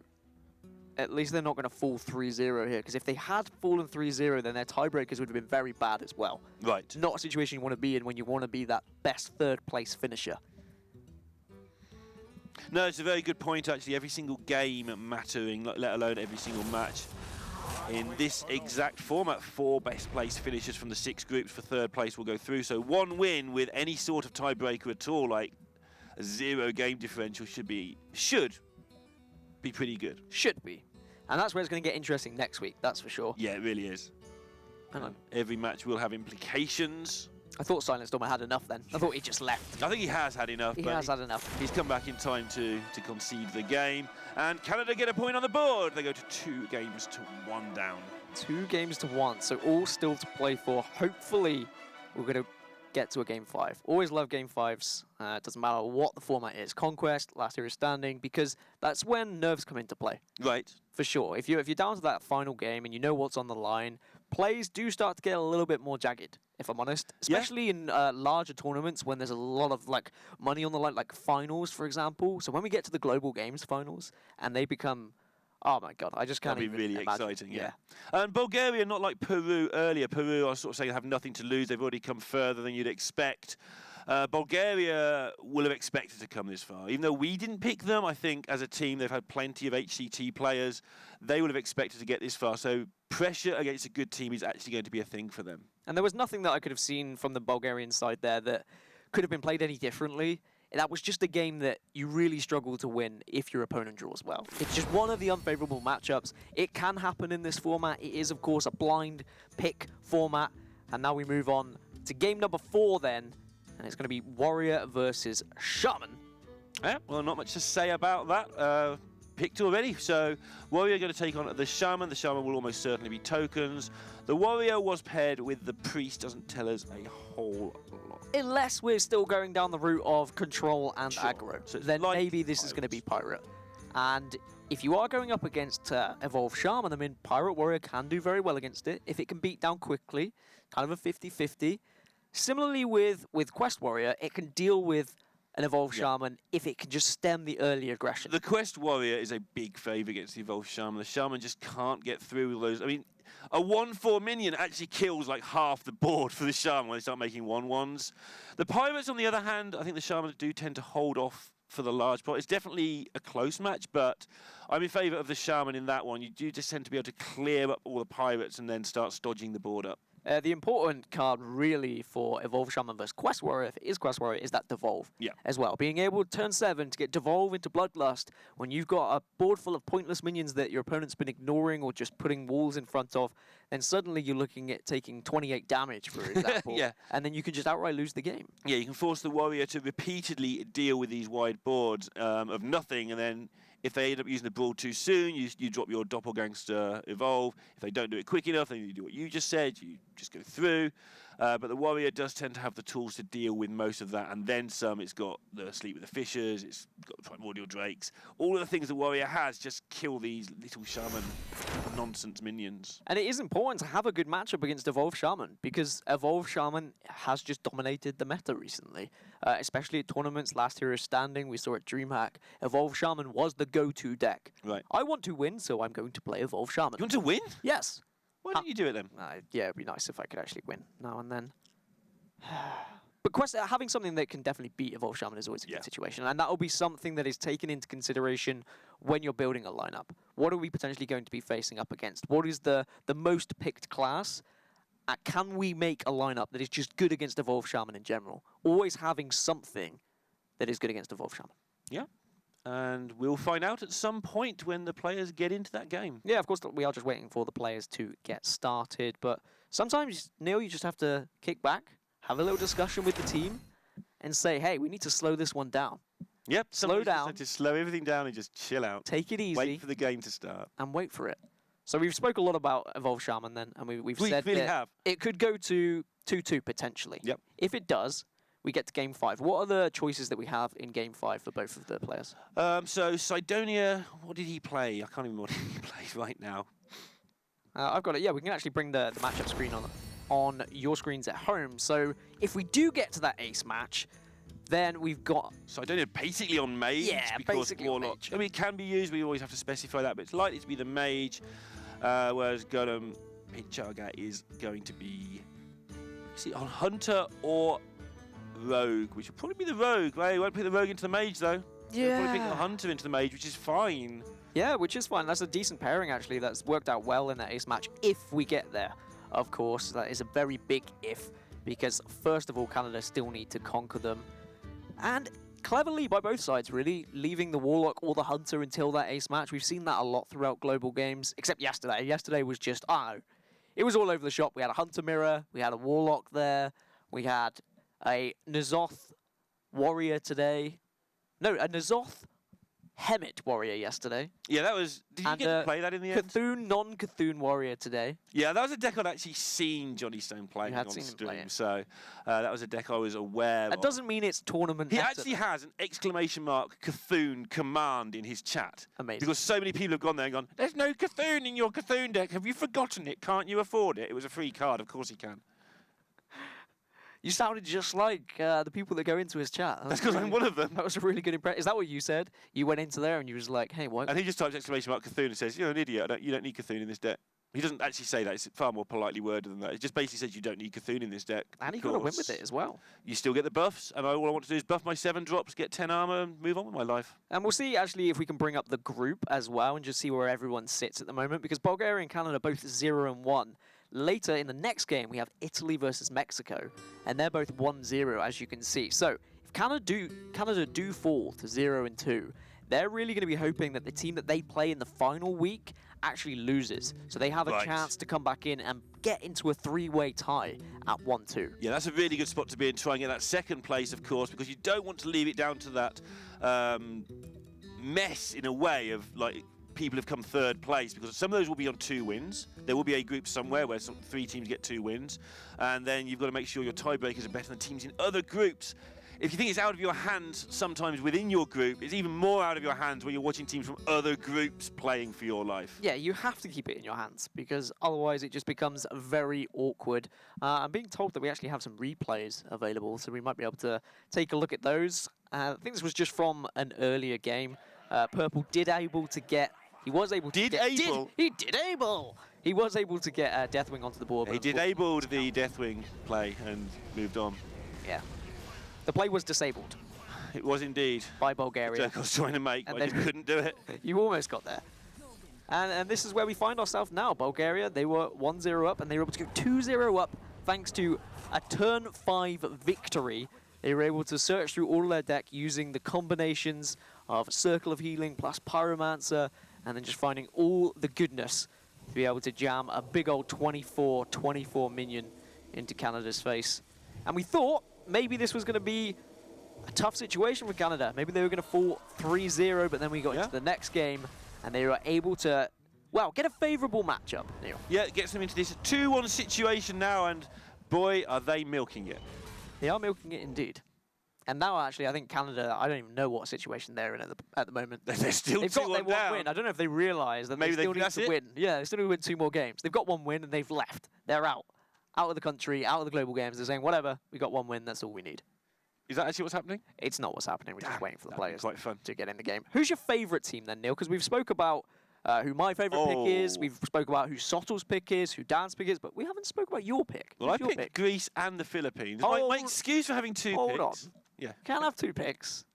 At least they're not going to fall 3-0 here, because if they had fallen 3-0, then their tiebreakers would have been very bad as well. Right. Not a situation you want to be in when you want to be that best third-place finisher. No, it's a very good point, actually. Every single game mattering, let alone every single match. In this exact format, 4 best place finishers from the 6 groups for third place will go through. So 1 win with any sort of tiebreaker at all, like a 0 game differential, should be pretty good. Should be. And that's where it's going to get interesting next week, that's for sure. Yeah, it really is. Hang on. Every match will have implications. I thought Silent Stormer had enough then. I thought he just left. I think he has had enough. He has had enough. He's come back in time to concede the game. And Canada get a point on the board. They go to 2 games to 1 down. 2 games to 1, so all still to play for. Hopefully, we're going to get to a Game 5. Always love Game 5s. It doesn't matter what the format is. Conquest, last hero standing, because that's when nerves come into play. Right. For sure. If you're down to that final game and you know what's on the line, plays do start to get a little bit more jagged, if I'm honest. Especially in larger tournaments when there's a lot of like money on the line, like finals, for example. So when we get to the global games finals and they become, oh my god, I just can't That'd even be really imagine. exciting, yeah. And Bulgaria, not like Peru earlier. Peru, I was sort of saying, have nothing to lose. They've already come further than you'd expect. Bulgaria will have expected to come this far. Even though we didn't pick them, I think as a team they've had plenty of HCT players. They would have expected to get this far. So pressure against a good team is actually going to be a thing for them. And there was nothing that I could have seen from the Bulgarian side there that could have been played any differently. That was just a game that you really struggle to win if your opponent draws well. It's just one of the unfavorable matchups. It can happen in this format. It is, of course, a blind pick format. And now we move on to game number 4 then. And it's going to be Warrior versus Shaman. Yeah, well, not much to say about that. Picked already. So Warrior going to take on the Shaman. The Shaman will almost certainly be tokens. The Warrior was paired with the Priest. Doesn't tell us a whole lot. Unless we're still going down the route of control and aggro. So then like maybe this is going to be Pirate. And if you are going up against Evolved Shaman, I mean, Pirate Warrior can do very well against it. If it can beat down quickly, kind of a 50-50. Similarly with Quest Warrior, it can deal with an Evolved Shaman if it can just stem the early aggression. The Quest Warrior is a big favour against the Evolved Shaman. The Shaman just can't get through those. I mean, a 1/4 minion actually kills like half the board for the Shaman when they start making 1/1s. The Pirates, on the other hand, I think the Shamans do tend to hold off for the large pot. It's definitely a close match, but I'm in favour of the Shaman in that one. You do just tend to be able to clear up all the Pirates and then start stodging the board up. The important card really for Evolve Shaman versus Quest Warrior, if it is Quest Warrior, is that Devolve as well. Being able to turn 7 to get Devolve into Bloodlust when you've got a board full of pointless minions that your opponent's been ignoring or just putting walls in front of, then suddenly you're looking at taking 28 damage, for example, and then you can just outright lose the game. Yeah, you can force the Warrior to repeatedly deal with these wide boards of nothing, and then if they end up using the Brawl too soon, you drop your Doppelgangster Evolve. If they don't do it quick enough, then you do what you just said, you just go through. But the Warrior does tend to have the tools to deal with most of that, and then some. It's got the Sleep with the Fishers, it's got the Primordial Drakes. All of the things the Warrior has just kill these little Shaman nonsense minions. And it is important to have a good matchup against Evolved Shaman, because Evolved Shaman has just dominated the meta recently. Especially at tournaments, last hero standing, we saw at DreamHack, Evolved Shaman was the go-to deck. Right. I want to win, so I'm going to play Evolved Shaman. You want to win? Yes. Why don't you do it then? Yeah, it'd be nice if I could actually win now and then. But Quest, having something that can definitely beat Evolved Shaman is always a good situation, and that will be something that is taken into consideration when you're building a lineup. What are we potentially going to be facing up against? What is the most picked class? Can we make a lineup that is just good against Evolved Shaman in general? Always having something that is good against Evolved Shaman. Yeah. And we'll find out at some point when the players get into that game. Yeah, of course, we are just waiting for the players to get started. But sometimes, Neil, you just have to kick back, have a little discussion with the team, and say, hey, we need to slow this one down. Yep, slow down. Just have to slow everything down and just chill out. Take it easy. Wait for the game to start. And wait for it. So we've spoke a lot about Evolved Shaman then, and we've said really that have. It could go to 2-2 potentially. Yep. If it does, we get to Game 5. What are the choices that we have in Game 5 for both of the players? So Sidonia, what did he play? I can't even remember what he plays right now. I've got it. Yeah, we can actually bring the matchup screen on your screens at home. So if we do get to that ace match, then we've got... Sidonia basically on Mage. Yeah, because basically on Warlock. Mage. I mean, it can be used. We always have to specify that, but it's likely to be the Mage. Whereas Golem Pitchaga is going to be on Hunter or Rogue, which will probably be the Rogue. Right? He won't put the Rogue into the Mage, though. Yeah. He'll probably pick the Hunter into the Mage, which is fine. Yeah, which is fine. That's a decent pairing, actually. That's worked out well in that ace match, if we get there. Of course, that is a very big if, because first of all, Canada still need to conquer them. And cleverly by both sides, really, leaving the Warlock or the Hunter until that ace match. We've seen that a lot throughout global games, except yesterday. Yesterday was just, it was all over the shop. We had a Hunter mirror, we had a Warlock there, We had a N'Zoth warrior today. No, a N'Zoth Hemet warrior yesterday. Yeah, that was... Did you get to play that in the end? Cthulhu, non-Cthulhu warrior today. Yeah, that was a deck I'd actually seen Johnny Stone playing on stream. So that was a deck I was aware of. That doesn't mean it's tournament. He actually has an exclamation mark Cthulhu command in his chat. Amazing. Because so many people have gone there and gone, there's no Cthulhu in your Cthulhu deck. Have you forgotten it? Can't you afford it? It was a free card. Of course he can. You sounded just like the people that go into his chat. That's because I'm one of them. That was a really good impression. Is that what you said? You went into there and you was like, hey, what? And he just types exclamation mark Cthulhu and says, you're an idiot. You don't need Cthulhu in this deck. He doesn't actually say that. It's far more politely worded than that. It just basically says you don't need Cthulhu in this deck. And he got a win with it as well. You still get the buffs, and all I want to do is buff my 7 drops, get 10 armor, and move on with my life. And we'll see, actually, if we can bring up the group as well and just see where everyone sits at the moment, because Bulgaria and Canada are both 0-1. Later in the next game, we have Italy versus Mexico, and they're both 1-0, as you can see. So if Canada do fall to 0-2, they're really going to be hoping that the team that they play in the final week actually loses. So they have a chance to come back in and get into a 3-way tie at 1-2. Yeah, that's a really good spot to be in, try and get that second place, of course, because you don't want to leave it down to that mess, in a way, of, like, people have come third place, because some of those will be on 2 wins. There will be a group somewhere where 3 teams get 2 wins, and then you've got to make sure your tiebreakers are better than teams in other groups. If you think it's out of your hands sometimes within your group, it's even more out of your hands when you're watching teams from other groups playing for your life. Yeah, you have to keep it in your hands, because otherwise it just becomes very awkward. I'm being told that we actually have some replays available, so we might be able to take a look at those. I think this was just from an earlier game. Purple He was able to get Deathwing onto the board. He disabled the Deathwing play and moved on. Yeah. The play was disabled. It was indeed. By Bulgaria. The joke I was trying to make, but I just couldn't do it. You almost got there. And this is where we find ourselves now. Bulgaria, they were 1-0 up, and they were able to go 2-0 up thanks to a turn 5 victory. They were able to search through all their deck using the combinations of Circle of Healing plus Pyromancer, and then just finding all the goodness to be able to jam a big old 24 minion into Canada's face. And we thought maybe this was going to be a tough situation for Canada. Maybe they were going to fall 3-0, but then we got into the next game, and they were able to, well, get a favourable matchup, Neil. Yeah, it gets them into this 2-1 situation now, and boy, are they milking it. They are milking it indeed. And now, actually, I think Canada, I don't even know what situation they're in at the moment. They're still 2-1 They've got their one win. I don't know if they realise that maybe they still need to win. Yeah, they still need to win 2 more games. They've got 1 win and they've left. They're out of the country, out of the global games. They're saying, whatever, we got 1 win, that's all we need. Is that actually what's happening? It's not what's happening. We're just waiting for the players quite fun. to get in the game. Who's your favourite team then, Neil? Because we've spoke about who my favourite pick is. We've spoke about who Sottle's pick is, who Dan's pick is, but we haven't spoke about your pick. Well, I picked Greece and the Philippines. My excuse for having 2 picks. Hold on. Yeah. Can't have 2 picks.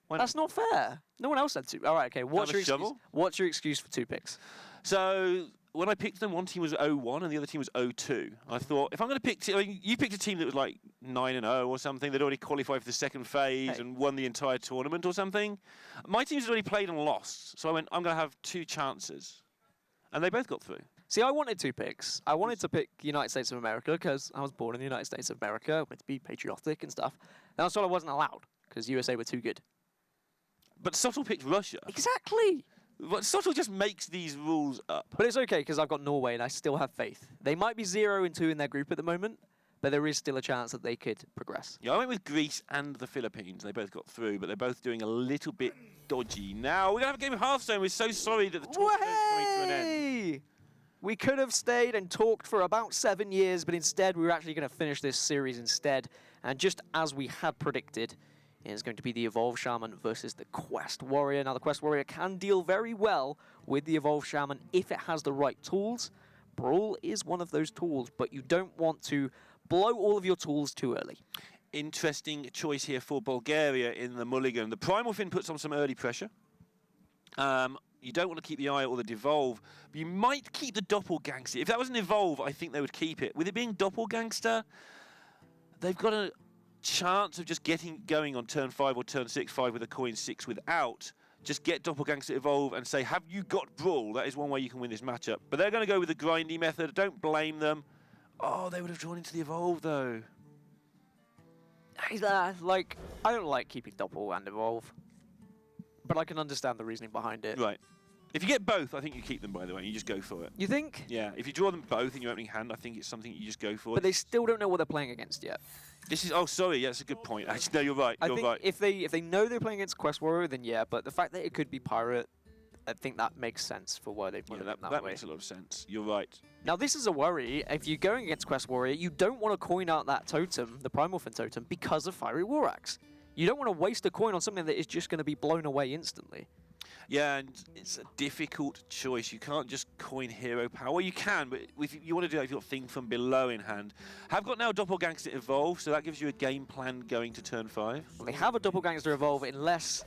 That's not fair. No one else had 2. All right, okay. What's your excuse for 2 picks? So when I picked them, one team was 0-1 and the other team was 0-2. I thought, if I'm going to pick... I mean, you picked a team that was like 9-0 or something. They'd already qualified for the second phase and won the entire tournament or something. My team's already played and lost. So I went, I'm going to have 2 chances. And they both got through. See, I wanted 2 picks. I wanted to pick United States of America because I was born in the United States of America. I wanted to be patriotic and stuff. And I thought I wasn't allowed because USA were too good. But Sottle picked Russia. Exactly. But Sottle just makes these rules up. But it's okay because I've got Norway and I still have faith. They might be 0-2 in their group at the moment, but there is still a chance that they could progress. Yeah, I went with Greece and the Philippines. They both got through, but they're both doing a little bit dodgy. Now, we're going to have a game of Hearthstone. We're so sorry that the tournament's coming to an end. We could have stayed and talked for about 7 years, but instead we were actually going to finish this series instead. And just as we had predicted, it is going to be the Evolved Shaman versus the Quest Warrior. Now, the Quest Warrior can deal very well with the Evolved Shaman if it has the right tools. Brawl is one of those tools, but you don't want to blow all of your tools too early. Interesting choice here for Bulgaria in the mulligan. The Primal Fin puts on some early pressure. You don't want to keep the Eye or the Devolve, but you might keep the Doppelgangster. If that was an Evolve, I think they would keep it. With it being Doppelgangster, they've got a chance of just getting going on turn 5 or turn 6-5 with a coin 6 without. Just get Doppelgangster Evolve and say, have you got Brawl? That is one way you can win this matchup. But they're going to go with the grindy method. Don't blame them. Oh, they would have drawn into the Evolve, though. Like, I don't like keeping Doppel and Evolve, but I can understand the reasoning behind it. Right. If you get both, I think you keep them, by the way. You just go for it. You think? Yeah. If you draw them both in your opening hand, I think it's something you just go for. But they still don't know what they're playing against yet. This is... Oh, sorry. Yeah, that's a good point. Actually, no, you're right. I You're think right. if they know they're playing against Quest Warrior, then yeah. But the fact that it could be Pirate, I think that makes sense for why they've put Yeah, it that that way. makes a lot of sense. You're right. Now, this is a worry. If you're going against Quest Warrior, you don't want to coin out that totem, the Primal Fin totem, because of Fiery War Axe. You don't want to waste a coin on something that is just going to be blown away instantly. Yeah, and it's a difficult choice. You can't just coin hero power. Well, you can, but if you want to do that, if you've got Thing from below in hand. Have got now Doppelgangster Evolve, so that gives you a game plan going to turn 5. Well, they have a Doppelgangster Evolve unless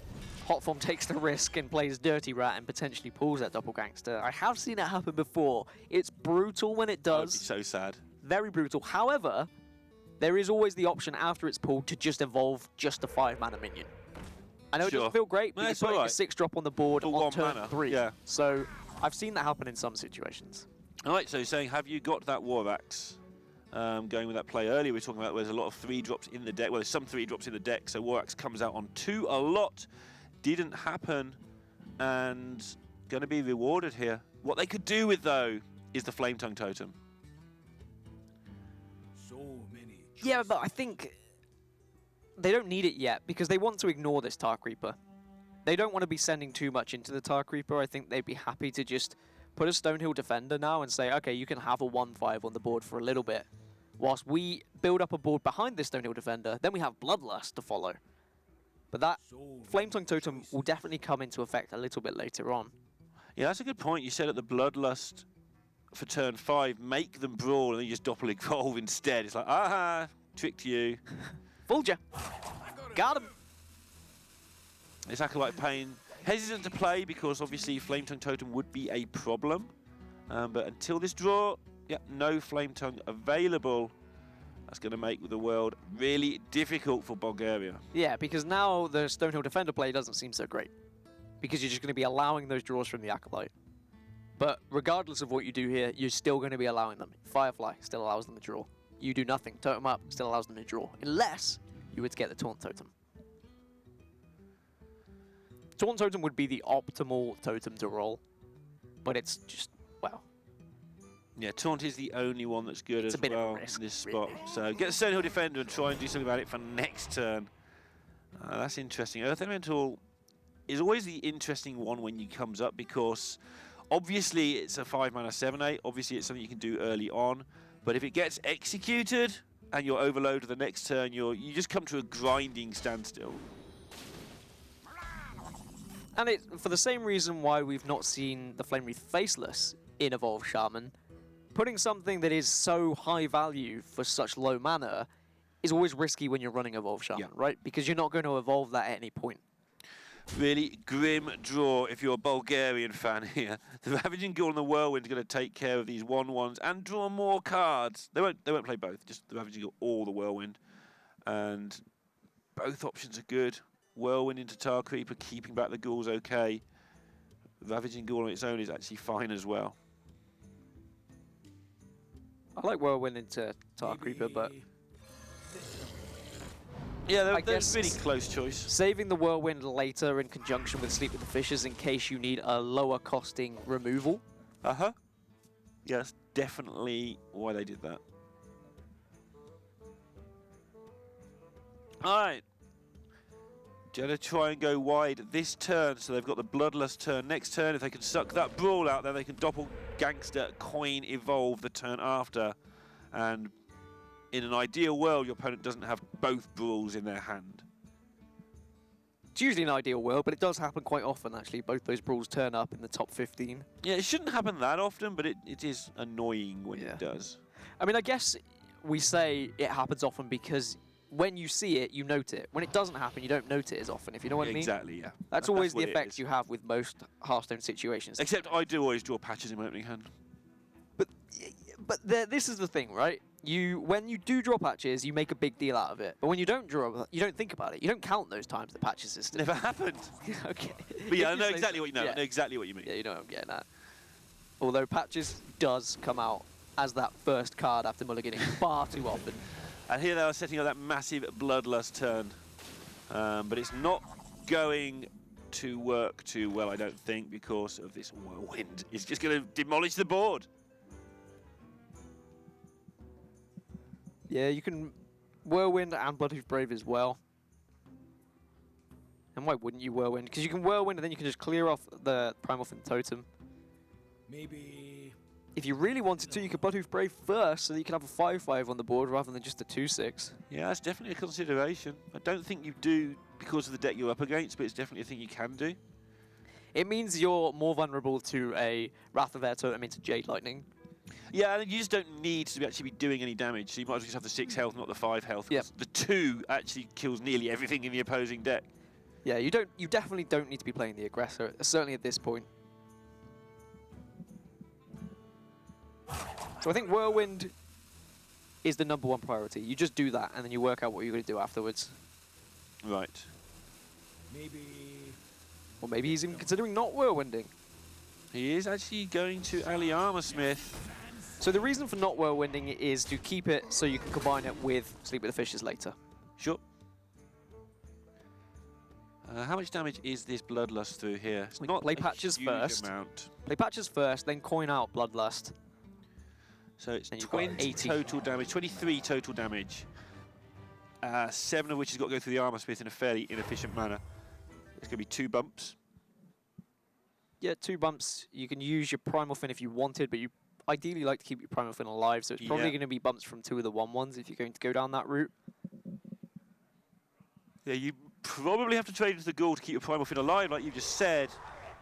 Hotform takes the risk and plays Dirty Rat and potentially pulls that Doppelgangster. I have seen it happen before. It's brutal when it That would does. be so sad. Very brutal. However, there is always the option after it's pulled to just evolve just a 5-mana minion. I know it Sure. doesn't feel great, No, but it's you're putting alright. a 6-drop on the board For on 1 turn mana, 3. yeah. So I've seen that happen in some situations. All right, so saying, have you got that War Axe? Going with that play earlier, we were talking about there's a lot of 3-drops in the deck. Well, there's some 3-drops in the deck, so War Axe comes out on 2 a lot. Didn't happen, and going to be rewarded here. What they could do with, though, is the Flame Tongue Totem. So many. Yeah, but I think they don't need it yet because they want to ignore this Tar Creeper. They don't want to be sending too much into the Tar Creeper. I think they'd be happy to just put a Stonehill Defender now and say, okay, you can have a 1/5 on the board for a little bit. Whilst we build up a board behind this Stonehill Defender, then we have Bloodlust to follow. But that Flame Tongue Totem will definitely come into effect a little bit later on. Yeah, that's a good point. You said at the Bloodlust for turn 5, make them brawl and then you just Doppel Evolve instead. It's like, aha, tricked you. Fooled ya. Got him. It's Acolyte Pain. Hesitant to play because obviously Flame Tongue Totem would be a problem. But until this draw, yeah, no Flame Tongue available. That's going to make the world really difficult for Bulgaria. Yeah, because now the Stonehill Defender play doesn't seem so great. Because you're just going to be allowing those draws from the Acolyte. But regardless of what you do here, you're still going to be allowing them. Firefly still allows them to draw. You do nothing. Totem Up still allows them to draw. Unless you were to get the Taunt Totem. Taunt Totem would be the optimal totem to roll. But it's just, well... Yeah, Taunt is the only one that's good It's as a bit of a well risk, in this really. spot. So get the Stonehill Defender and try and do something about it for next turn. That's interesting. Earth Elemental is always the interesting one when it comes up because obviously it's a 5-mana 7/8. Obviously it's something you can do early on. But if it gets executed and you're overloaded the next turn, you just come to a grinding standstill. And it, for the same reason why we've not seen the Flame Wreath Faceless in Evolved Shaman, putting something that is so high value for such low mana is always risky when you're running Evolved Shaman, right? Because you're not going to evolve that at any point. Really grim draw if you're a Bulgarian fan here. The Ravaging Ghoul and the Whirlwind are going to take care of these 1/1s and draw more cards. They won't play both, just the Ravaging Ghoul or the Whirlwind. And both options are good. Whirlwind into Tar Creeper, keeping back the Ghouls okay. Ravaging Ghoul on its own is actually fine as well. I like Whirlwind into Tar Creeper, but yeah, I they're guess really close choice. saving the Whirlwind later in conjunction with Sleep with the Fishes in case you need a lower costing removal. Uh-huh. Yeah, that's definitely why they did that. All right. Going to try and go wide this turn, so they've got the Bloodlust turn. Next turn, if they can suck that Brawl out, then they can Doppelgangster Coin Evolve the turn after. And in an ideal world, your opponent doesn't have both Brawls in their hand. It's usually an ideal world, but it does happen quite often, actually. Both those Brawls turn up in the top 15. Yeah, it shouldn't happen that often, but it is annoying when it does. I mean, I guess we say it happens often because when you see it, you note it. When it doesn't happen, you don't note it as often, if you know what I mean. Exactly, yeah. That's always the what it effect is. you have with most Hearthstone situations. Except I do always draw patches in my opening hand. But this is the thing, right? When you do draw patches, you make a big deal out of it. But when you don't draw, you don't think about it. You don't count those times the patches system. Never happened. Okay. But yeah, I If know you say exactly so. what you know. Yeah. I know exactly what you mean. Yeah, you know what I'm getting at. Although patches does come out as that first card after mulliganing far too often. And here they are setting up that massive Bloodlust turn. But it's not going to work too well, I don't think, because of this whirlwind. It's just going to demolish the board. Yeah, you can Whirlwind and Bloodhoof Brave as well. And why wouldn't you Whirlwind? Because you can Whirlwind and then you can just clear off the Primal Fin Totem. Maybe. If you really wanted to, you could Bloodhoof Brave first so that you can have a 5/5 on the board rather than just a 2/6. Yeah, that's definitely a consideration. I don't think you do because of the deck you're up against, but it's definitely a thing you can do. It means you're more vulnerable to a Wrath of Air Totem into Jade Lightning. Yeah, and you just don't need to actually be doing any damage, so you might as well just have the 6 health, not the 5 health. Yep. The 2 actually kills nearly everything in the opposing deck. Yeah, you definitely don't need to be playing the aggressor, certainly at this point. So I think Whirlwind is the #1 priority. You just do that, and then you work out what you're going to do afterwards. Right. Maybe. Or maybe he's even considering not Whirlwinding. He is actually going to Ali Armorsmith. So the reason for not Whirlwinding is to keep it so you can combine it with Sleep with the Fishes later. Sure. How much damage is this Bloodlust through here? It's not play a patches huge first. amount. Play patches first, then coin out Bloodlust. So it's And you've got 20 80. total damage, 23 total damage. 7 of which has got to go through the Armorsmith in a fairly inefficient manner. It's going to be 2 bumps. Yeah, 2 bumps. You can use your Primal Fin if you wanted, but you ideally like to keep your Primal Fin alive, so it's probably Yeah. going to be bumps from 2 of the 1/1s if you're going to go down that route. Yeah, you probably have to trade into the Ghoul to keep your Primal Fin alive, like you just said,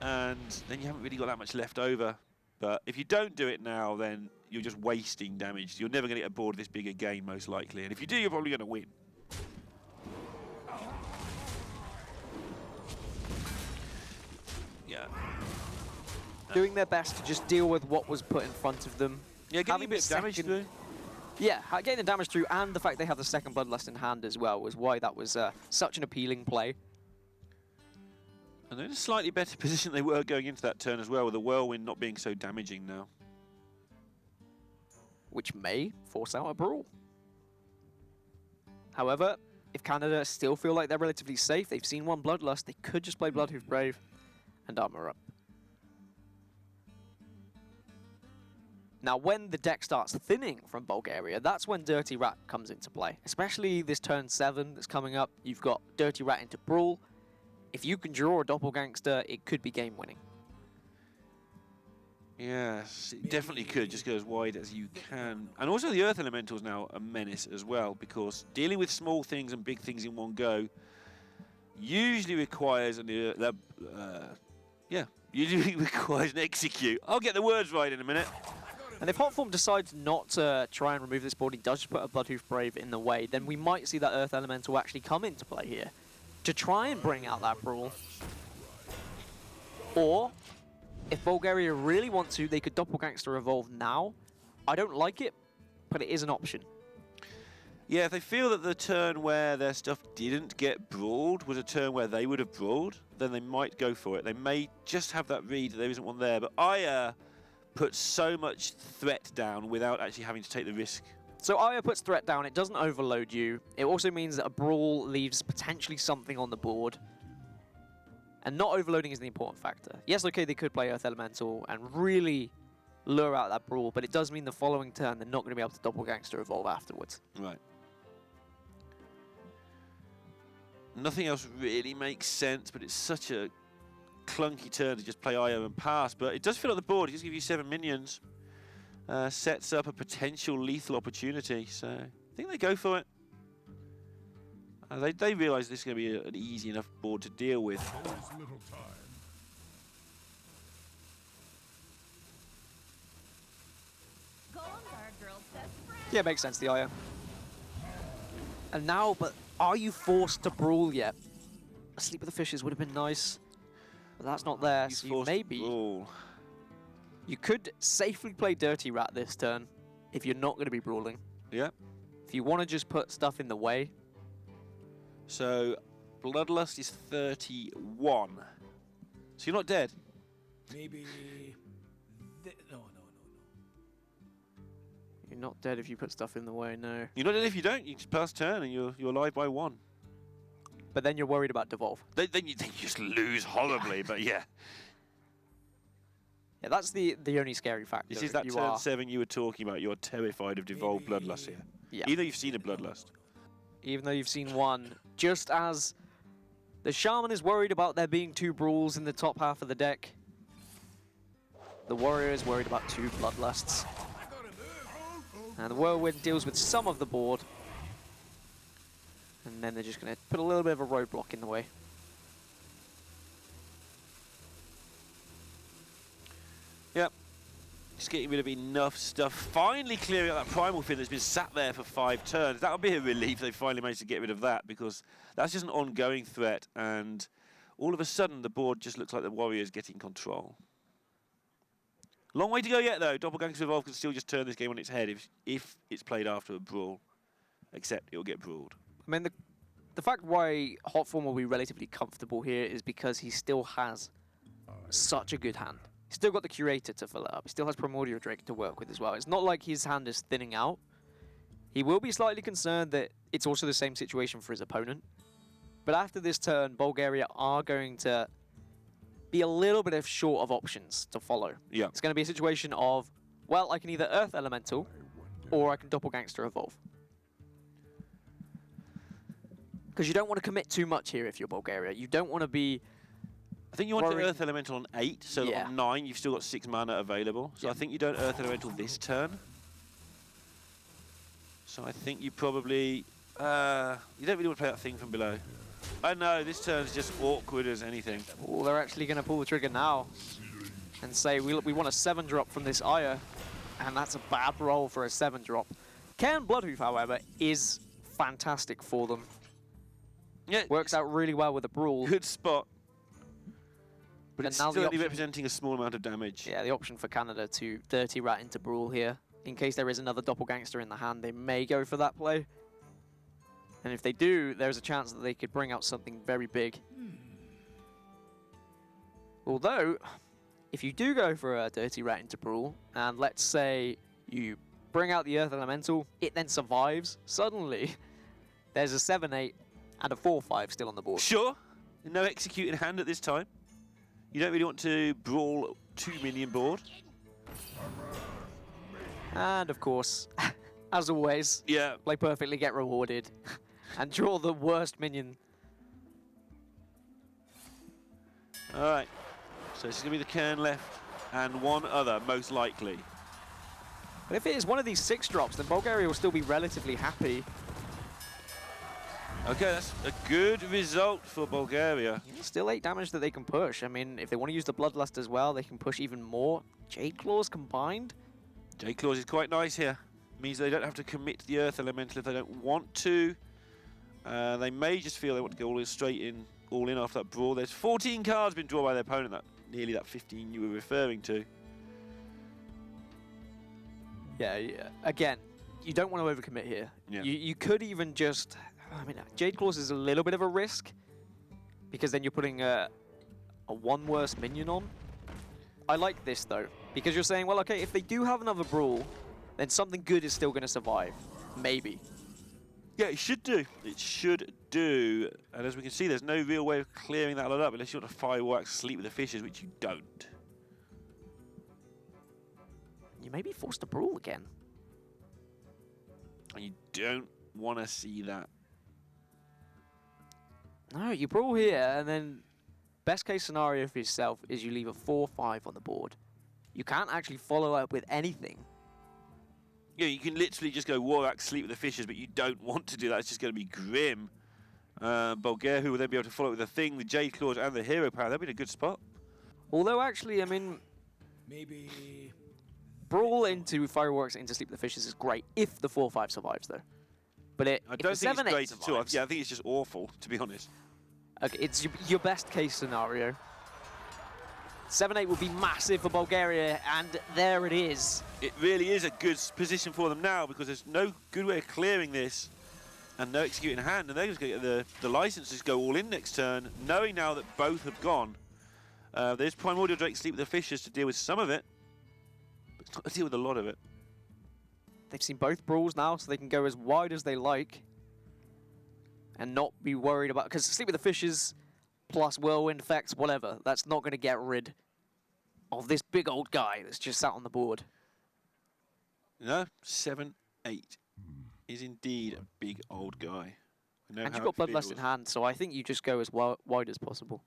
and then you haven't really got that much left over. But if you don't do it now, then you're just wasting damage. You're never going to get aboard this big again, most likely. And if you do, you're probably going to win. Yeah. Doing their best to just deal with what was put in front of them. Yeah, getting a Having bit of the damage second- through. Yeah, getting the damage through and the fact they have the second Bloodlust in hand as well was why that was such an appealing play. And they're in a slightly better position they were going into that turn as well, with the Whirlwind not being so damaging now. Which may force out a brawl. However, if Canada still feel like they're relatively safe, they've seen one Bloodlust, they could just play Bloodhoof Brave and armor up. Now, when the deck starts thinning from Bulgaria, that's when Dirty Rat comes into play. Especially this turn 7 that's coming up. You've got Dirty Rat into Brawl. If you can draw a Doppelgangster, it could be game-winning. Yes, it definitely could. Just go as wide as you can. And also the Earth Elemental's now a menace as well, because dealing with small things and big things in one go usually requires usually requires an execute. I'll get the words right in a minute. And if Hotform decides not to try and remove this board, he does just put a Bloodhoof Brave in the way, then we might see that Earth Elemental actually come into play here to try and bring out that Brawl. Or, if Bulgaria really want to, they could Doppelgangster Evolve now. I don't like it, but it is an option. Yeah, if they feel that the turn where their stuff didn't get brawled was a turn where they would have brawled, then they might go for it. They may just have that read that there isn't one there, but Aya puts so much threat down without actually having to take the risk. So Aya puts threat down, it doesn't overload you. It also means that a Brawl leaves potentially something on the board. And not overloading is the important factor. Yes, okay, they could play Earth Elemental and really lure out that Brawl, but it does mean the following turn they're not going to be able to Doppelgangster Evolve afterwards. Right. Nothing else really makes sense, but it's such a clunky turn to just play Io and pass. But it does fill up the board. It just gives you 7 minions. Sets up a potential lethal opportunity. So I think they go for it. They realise this is going to be an easy enough board to deal with. Little time. Yeah, makes sense, the Aya. And now, but are you forced to Brawl yet? Sleep with the Fishes would have been nice, but that's not there, so you maybe... You could safely play Dirty Rat this turn if you're not going to be brawling. Yeah. If you want to just put stuff in the way. So, Bloodlust is 31. So you're not dead? Maybe. No. You're not dead if you put stuff in the way, no. You're not dead if you don't. You just pass turn and you're alive by 1. But then you're worried about devolve. Then you just lose horribly, but yeah. Yeah, that's the only scary factor. This is that turn 7 you were talking about. You're terrified of devolved Bloodlust here. Yeah. Even though you've seen a Bloodlust. Even though you've seen one, just as the Shaman is worried about there being 2 Brawls in the top half of the deck, the Warrior is worried about 2 Bloodlusts. And the Whirlwind deals with some of the board. And then they're just going to put a little bit of a roadblock in the way. Yep. Just getting rid of enough stuff. Finally clearing out that Primal Fin that's been sat there for 5 turns. That would be a relief they finally managed to get rid of that, because that's just an ongoing threat, and all of a sudden the board just looks like the Warriors getting control. Long way to go yet, though. Doppelgangster Evolve can still just turn this game on its head if it's played after a brawl, except it'll get brawled. I mean, the fact why Hotform will be relatively comfortable here is because he still has such a good hand. He's still got the Curator to fill it up. He still has Primordial Drake to work with as well. It's not like his hand is thinning out. He will be slightly concerned that it's also the same situation for his opponent. But after this turn, Bulgaria are going to be a little bit of short of options to follow. Yeah. It's going to be a situation of, well, I can either Earth Elemental or I can Doppelgangster Evolve. Because you don't want to commit too much here if you're Bulgaria. You don't want to be... I think you want to Earth Elemental on 8, so Yeah. on 9 you've still got 6 mana available. So I think you don't Earth Elemental this turn. So I think you probably... you don't really want to play that thing from below. I know, this turn's just awkward as anything. Oh, they're actually going to pull the trigger now and say, we want a 7-drop from this Aya. And that's a bad roll for a 7-drop. Cairn Bloodhoof, however, is fantastic for them. Yeah, Works out really well with a Brawl. good spot. But And it's now the still only option- representing a small amount of damage. Yeah, the option for Canada to Dirty Rat into Brawl here. In case there is another Doppelgangster in the hand, they may go for that play. And if they do, there's a chance that they could bring out something very big. Although, if you do go for a Dirty Rat into Brawl, and let's say you bring out the Earth Elemental, it then survives, suddenly there's a 7-8 and a 4-5 still on the board. Sure, no execute in hand at this time. You don't really want to brawl 2 minion board. And of course, as always, Yeah. play perfectly, get rewarded, and draw the worst minion. All right. So it's going to be the Cairn left and one other, most likely. But if it is one of these 6-drops, then Bulgaria will still be relatively happy. Okay, that's a good result for Bulgaria. Still 8 damage that they can push. I mean, if they want to use the Bloodlust as well, they can push even more. Jade Claws combined. Jade Claws is quite nice here. Means they don't have to commit to the Earth Elemental if they don't want to. They may just feel they want to go all in after that brawl. There's 14 cards been drawn by their opponent, nearly that 15 you were referring to. Yeah, again, you don't want to overcommit here. Yeah. You could even just... I mean, Jade Claws is a little bit of a risk, because then you're putting a 1 worse minion on. I like this, though, because you're saying, well, okay, if they do have another brawl, then something good is still going to survive. Maybe. Yeah, it should do. It should do. And as we can see, there's no real way of clearing that lot up unless you want to fireworks sleep with the fishes, which you don't. You may be forced to brawl again. And you don't want to see that. No, you brawl here, and then best case scenario for yourself is you leave a 4-5 on the board. You can't actually follow up with anything. Yeah, you can literally just go Warak, sleep with the fishes, but you don't want to do that. It's just going to be grim. Bulgaria, who will then be able to follow up with the thing, the Jade Claws, and the Hero Power. That'd be in a good spot. Although, actually, I mean, Maybe. brawl into Fireworks into Sleep with the Fishes is great if the 4-5 survives, though. But I don't think it's great at all. survives, Yeah, I think it's just awful, to be honest. okay, it's your best case scenario. 7-8 would be massive for Bulgaria, and there it is. It really is a good position for them now because there's no good way of clearing this and no execute in hand, and they're just going to get the licenses go all in next turn, knowing now that both have gone. There's Primordial Drake Sleep with the Fishes to deal with some of it, but it's not to deal with a lot of it. they've seen both brawls now, so they can go as wide as they like and not be worried about... Because Sleep with the Fishes plus Whirlwind effects, whatever, that's not going to get rid of this big old guy that's just sat on the board. No, 7-8 is indeed a big old guy. And you've got Bloodlust in hand, so I think you just go as wide as possible.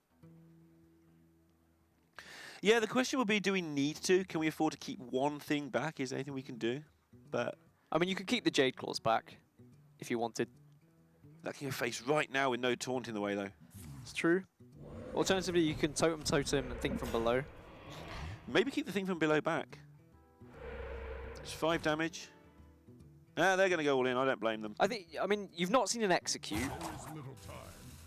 Yeah, the question would be, do we need to? Can we afford to keep one thing back? Is there anything we can do? But I mean, you could keep the Jade Claws back if you wanted. that can face right now with no taunt in the way, though. It's true. Alternatively, you can totem and think from below. Maybe keep the thing from below back. It's 5 damage. Ah, they're going to go all in. I don't blame them. I mean, you've not seen an execute, There's little time.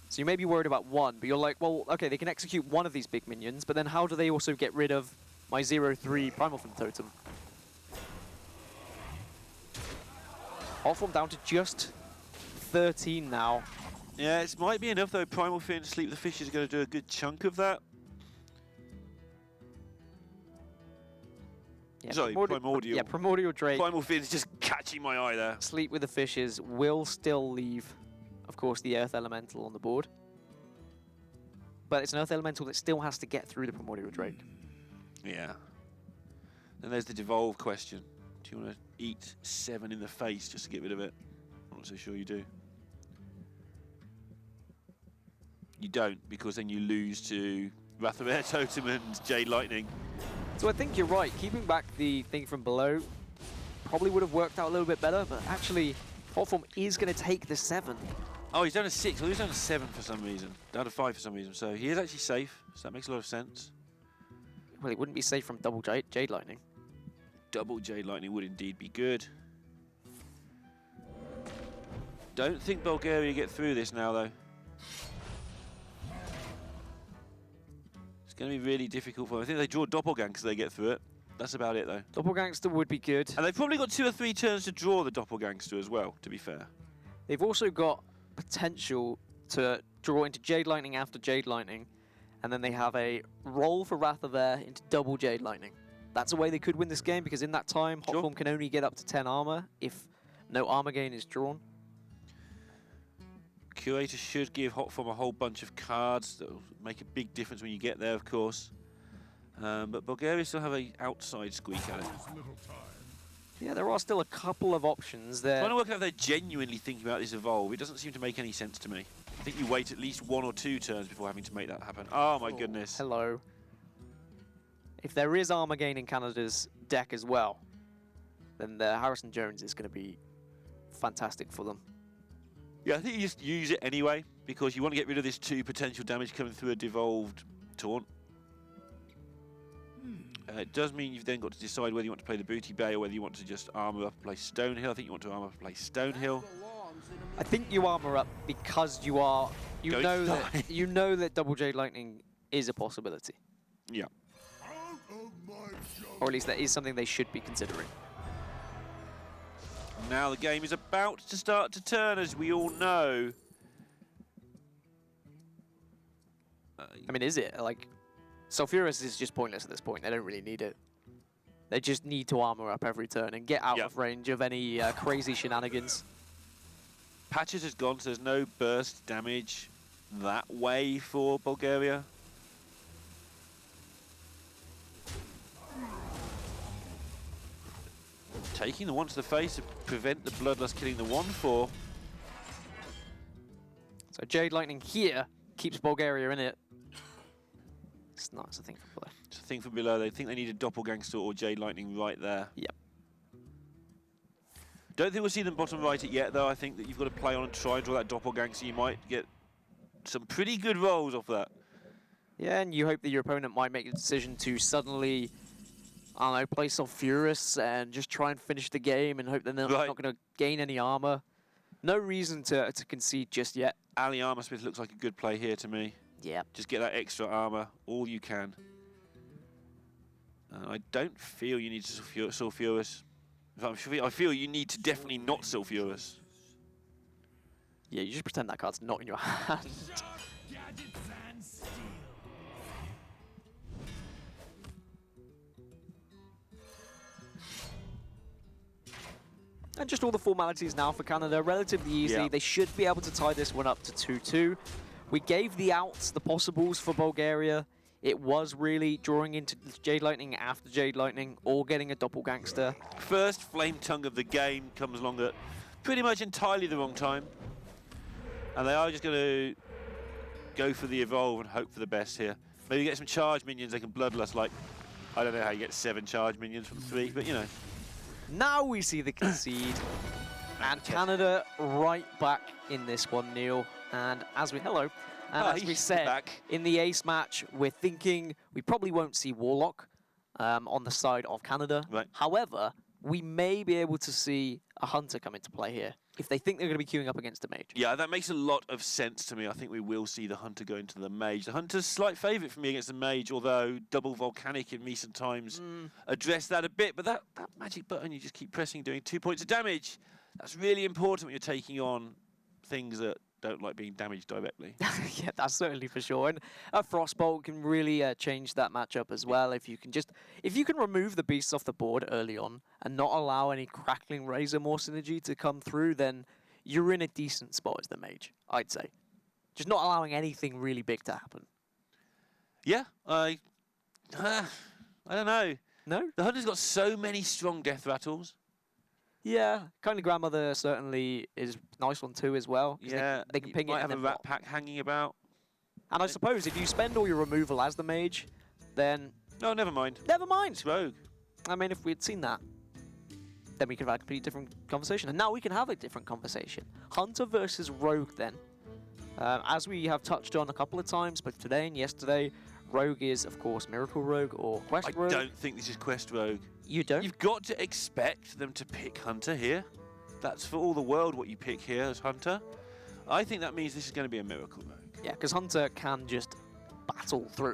so you may be worried about one, but you're like, well, okay, they can execute one of these big minions, but then how do they also get rid of my 0-3 Primal Fin totem? Hotform down to just 13 now. Yeah, it might be enough, though. Primal Fin, Sleep the Fish is going to do a good chunk of that. Yeah, Sorry, Primordial. Yeah, Primordial Drake. Primal Fin's just catching my eye there. Sleep with the Fishes will still leave, of course, the Earth Elemental on the board. But it's an Earth Elemental that still has to get through the Primordial Drake. Yeah. Then there's the devolve question. Do you want to eat 7 in the face just to get rid of it? I'm not so sure you do. You don't, because then you lose to Wrath of Air Totem and Jade Lightning. So I think you're right. Keeping back the thing from below probably would have worked out a little bit better, but actually, Hotform is going to take the 7. Oh, he's down to 6. Well, he's down to 7 for some reason. Down to 5 for some reason. So he is actually safe. So that makes a lot of sense. Well, it wouldn't be safe from double Jade Lightning. Double Jade Lightning would indeed be good. Don't think Bulgaria get through this now, though. It's going to be really difficult for them. I think they draw Doppelgang so they get through it. That's about it, though. Doppelgangster would be good. And they've probably got 2 or 3 turns to draw the Doppelgangster as well, to be fair. They've also got potential to draw into Jade Lightning after Jade Lightning, and then they have a roll for Wrath of Air into double Jade Lightning. That's a way they could win this game, because in that time, Sure. Hotform can only get up to 10 armor if no armor gain is drawn. Curator should give Hotform a whole bunch of cards that will make a big difference when you get there, of course. But Bulgaria still have an outside squeak at it. There's little time. Yeah, there are still a couple of options there. Trying to work out if they're genuinely thinking about this evolve. It doesn't seem to make any sense to me. I think you wait at least 1 or 2 turns before having to make that happen. Oh my goodness. Hello. If there is armor gain in Canada's deck as well, then the Harrison Jones is going to be fantastic for them. Yeah, I think you just use it anyway, because you want to get rid of this 2 potential damage coming through a devolved taunt. It does mean you've then got to decide whether you want to play the Booty Bay or whether you want to just armor up and play Stonehill. I think you want to armor up and play Stonehill. I think you armor up because you know die. that you know that double Jade Lightning is a possibility, Yeah. Out of my jungle. or at least that is something they should be considering. Now the game is about to start to turn, as we all know. I mean, is it? Like, Sulfuras is just pointless at this point. They don't really need it. They just need to armor up every turn and get out Yep. of range of any crazy shenanigans. Patches has gone, so there's no burst damage that way for Bulgaria. Taking the 1 to the face to prevent the Bloodlust killing the 1-4. So Jade Lightning here keeps Bulgaria in it. It's not, it's a thing for play. It's a thing from below. They think they need a Doppelgangster or Jade Lightning right there. Yep. Don't think we'll see them bottom right it yet, though. I think that you've got to play on and try and draw that Doppelgangster. You might get some pretty good rolls off that. Yeah, and you hope that your opponent might make a decision to suddenly, I don't know, play Sulfuras and just try and finish the game and hope that they're Right. not going to gain any armor. No reason to concede just yet. Ali Armorsmith looks like a good play here to me. Yeah. Just get that extra armor, all you can. I don't feel you need to Sulfuras. I feel you need to definitely not Sulfuras. Yeah, you just pretend that card's not in your hand. Gadgets and steel. And just all the formalities now for Canada, relatively easy. Yeah. They should be able to tie this one up to 2-2. We gave the outs, the possibles for Bulgaria. It was really drawing into Jade Lightning after Jade Lightning, or getting a doppelgangster. First flame tongue of the game comes along at pretty much entirely the wrong time. And they are just going to go for the evolve and hope for the best here. Maybe get some charge minions, they can bloodlust like, I don't know how you get 7 charge minions from 3, but you know. Now we see the concede. And Canada right back in this one, Neil. And as we, as we said, back. in the ace match, we're thinking we probably won't see Warlock on the side of Canada. Right. However, we may be able to see a Hunter come into play here if they think they're going to be queuing up against a Mage. Yeah, that makes a lot of sense to me. I think we will see the Hunter go into the Mage. The Hunter's slight favourite for me against the Mage, although double Volcanic in recent times addressed that a bit. But that magic button you just keep pressing, doing 2 points of damage, that's really important when you're taking on things that don't like being damaged directly. Yeah, that's certainly for sure. And a Frostbolt can really change that matchup as well. If you can remove the beasts off the board early on and not allow any crackling razor more synergy to come through, then you're in a decent spot as the Mage, I'd say. Just not allowing anything really big to happen. Yeah, I don't know. No? The Hunter's got so many strong death rattles. Yeah, Kindly Grandmother certainly is a nice one too as well. Yeah, they can ping you it might have and a then rat pack hanging about. And I suppose if you spend all your removal as the Mage, then No, never mind. never mind. It's Rogue. I mean, if we'd seen that, then we could have had a completely different conversation. And now we can have a different conversation. Hunter versus Rogue then. As we have touched on a couple of times, both today and yesterday, Rogue is, of course, Miracle Rogue or Quest I Rogue. don't think this is Quest Rogue. You don't? You've got to expect them to pick Hunter here. That's for all the world what you pick here as Hunter. I think that means this is going to be a Miracle Rogue. Yeah, because Hunter can just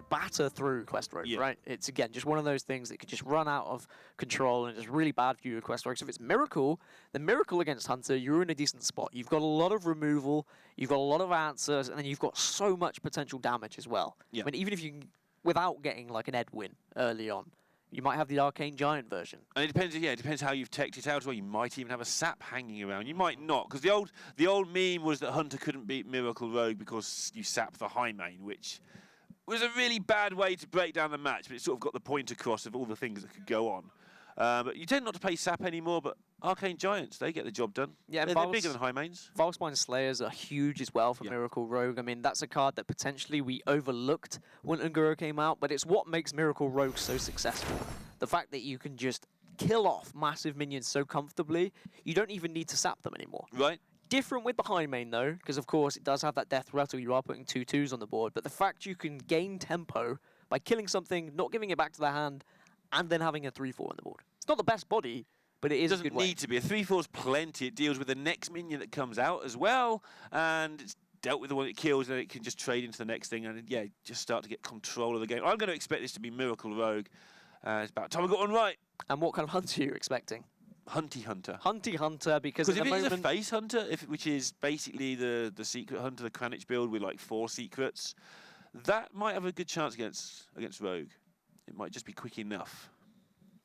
batter through Quest Rogue, right? It's, again, just one of those things that could just run out of control and it's really bad for you with Quest Rogue. So if it's Miracle, the Miracle against Hunter, you're in a decent spot. You've got a lot of removal, you've got a lot of answers, and then you've got so much potential damage as well. Yeah. I mean, even if you, without getting like an Ed win early on, you might have the Arcane Giant version. And it depends, yeah, it depends how you've teched it out as well. You might even have a sap hanging around. You might not, because the old meme was that Hunter couldn't beat Miracle Rogue because you sap the high main, which was a really bad way to break down the match, but it sort of got the point across of all the things that could go on. But you tend not to play sap anymore, but Arcane Giants, they get the job done. Yeah, they're bigger than high mains. Volkspine Slayers are huge as well for Miracle Rogue. I mean, that's a card that potentially we overlooked when Unguro came out, but it's what makes Miracle Rogue so successful. The fact that you can just kill off massive minions so comfortably, you don't even need to sap them anymore. Right. Different with the high main, though, because, of course, it does have that death rattle. You are putting 2/2s on the board, but the fact you can gain tempo by killing something, not giving it back to the hand, and then having a 3/4 on the board. It's not the best body, but it is a good way. Doesn't need to be. A 3/4's plenty. It deals with the next minion that comes out as well, and it's dealt with the one it kills, and it can just trade into the next thing, and yeah, just start to get control of the game. I'm going to expect this to be Miracle Rogue. It's about time I got one right. And what kind of hunter are you expecting? Hunty Hunter. Hunty Hunter, because at if the it is moment... a face hunter, which is basically the secret hunter, the Kranich build with like 4 secrets, that might have a good chance against Rogue. It might just be quick enough.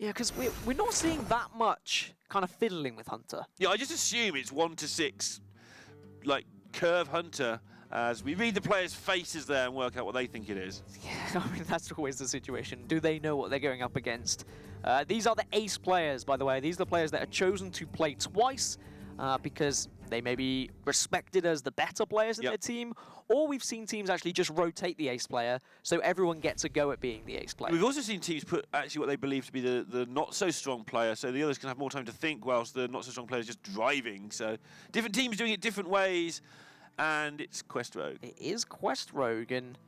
Yeah, because we're not seeing that much kind of fiddling with Hunter. Yeah, I just assume it's 1 to 6, like curve Hunter, as we read the players' faces there and work out what they think it is. Yeah, I mean, that's always the situation. Do they know what they're going up against? These are the ace players, by the way. These are the players that are chosen to play twice because they may be respected as the better players in their team, or we've seen teams actually just rotate the ace player so everyone gets a go at being the ace player. We've also seen teams put actually what they believe to be the not-so-strong player, so the others can have more time to think whilst the not-so-strong player is just driving. So different teams doing it different ways, and it's Quest Rogue. It is Quest Rogue, and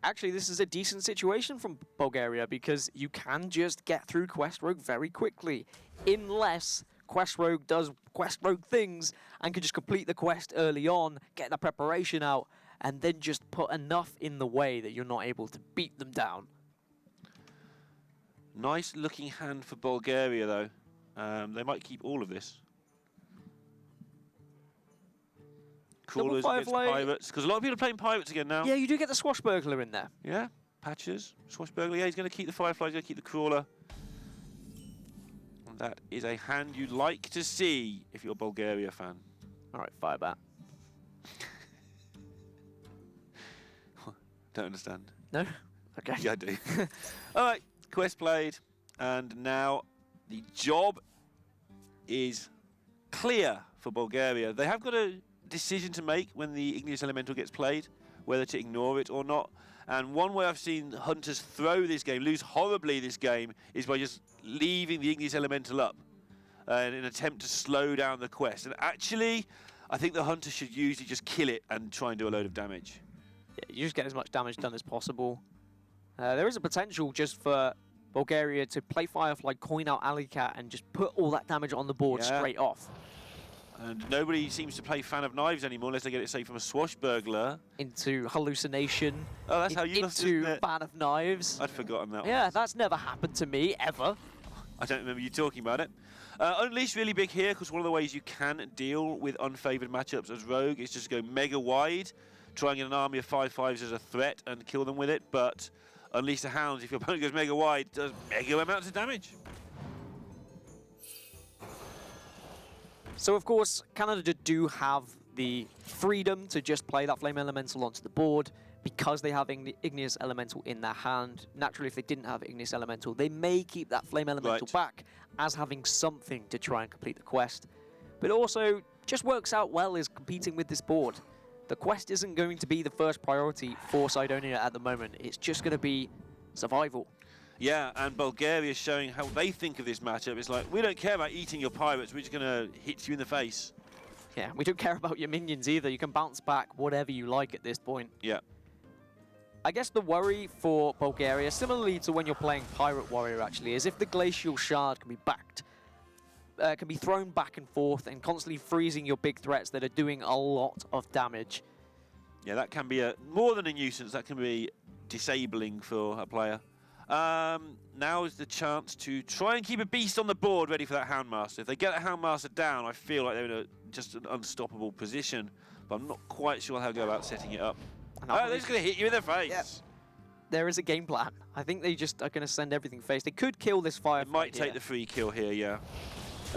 actually this is a decent situation from Bulgaria because you can just get through Quest Rogue very quickly, unless Quest Rogue does Quest Rogue things and can just complete the quest early on, get the preparation out, and then just put enough in the way that you're not able to beat them down. Nice looking hand for Bulgaria, though. They might keep all of this. Crawlers against Pirates, because a lot of people are playing Pirates again now. Yeah, you do get the Swashbuckler in there. Yeah, Patches, Swashbuckler. Yeah, he's going to keep the Firefly, he's going to keep the Crawler. That is a hand you'd like to see if you're a Bulgaria fan. All right, fire bat. Don't understand. No? Okay. Yeah, I do. All right, quest played, and now the job is clear for Bulgaria. They have got a decision to make when the Igneous Elemental gets played, whether to ignore it or not. And one way I've seen Hunters throw this game, lose horribly this game, is by just leaving the Igneous Elemental up in an attempt to slow down the quest. And actually, I think the Hunter should usually just kill it and try and do a load of damage. Yeah, you just get as much damage done as possible. There is a potential just for Bulgaria to play Firefly, coin out Alicat, and just put all that damage on the board straight off. And nobody seems to play Fan of Knives anymore unless they get it, say, from a Swashbuckler. Into Hallucination. Oh, that's how you lost, into isn't it? Fan of Knives. I'd forgotten that one. Yeah, that's never happened to me, ever. I don't remember you talking about it. Unleash really big here, because one of the ways you can deal with unfavoured matchups as Rogue is just go mega wide, try and get an army of 5/5s as a threat and kill them with it, but Unleash the Hounds, if your opponent goes mega wide, does mega amounts of damage. So, of course, Canada do have the freedom to just play that Flame Elemental onto the board because they have Igneous Elemental in their hand. Naturally, if they didn't have Igneous Elemental, they may keep that Flame Elemental back as having something to try and complete the quest. But also, just works out well as competing with this board. The quest isn't going to be the first priority for Cydonia at the moment. It's just going to be survival. Yeah, and Bulgaria showing how they think of this matchup. It's like, we don't care about eating your pirates, we're just going to hit you in the face. Yeah, we don't care about your minions either. You can bounce back whatever you like at this point. Yeah. I guess the worry for Bulgaria, similarly to when you're playing Pirate Warrior actually, is if the Glacial Shard can be backed, can be thrown back and forth and constantly freezing your big threats that are doing a lot of damage. Yeah, that can be more than a nuisance, that can be disabling for a player. Now is the chance to try and keep a beast on the board ready for that Houndmaster. If they get that Houndmaster down, I feel like they're in just an unstoppable position, but I'm not quite sure how to go about setting it up. Oh, they're just going to hit you in the face. Yep. There is a game plan. I think they just are going to send everything face. They could kill this Firefly. It might take the free kill here, yeah.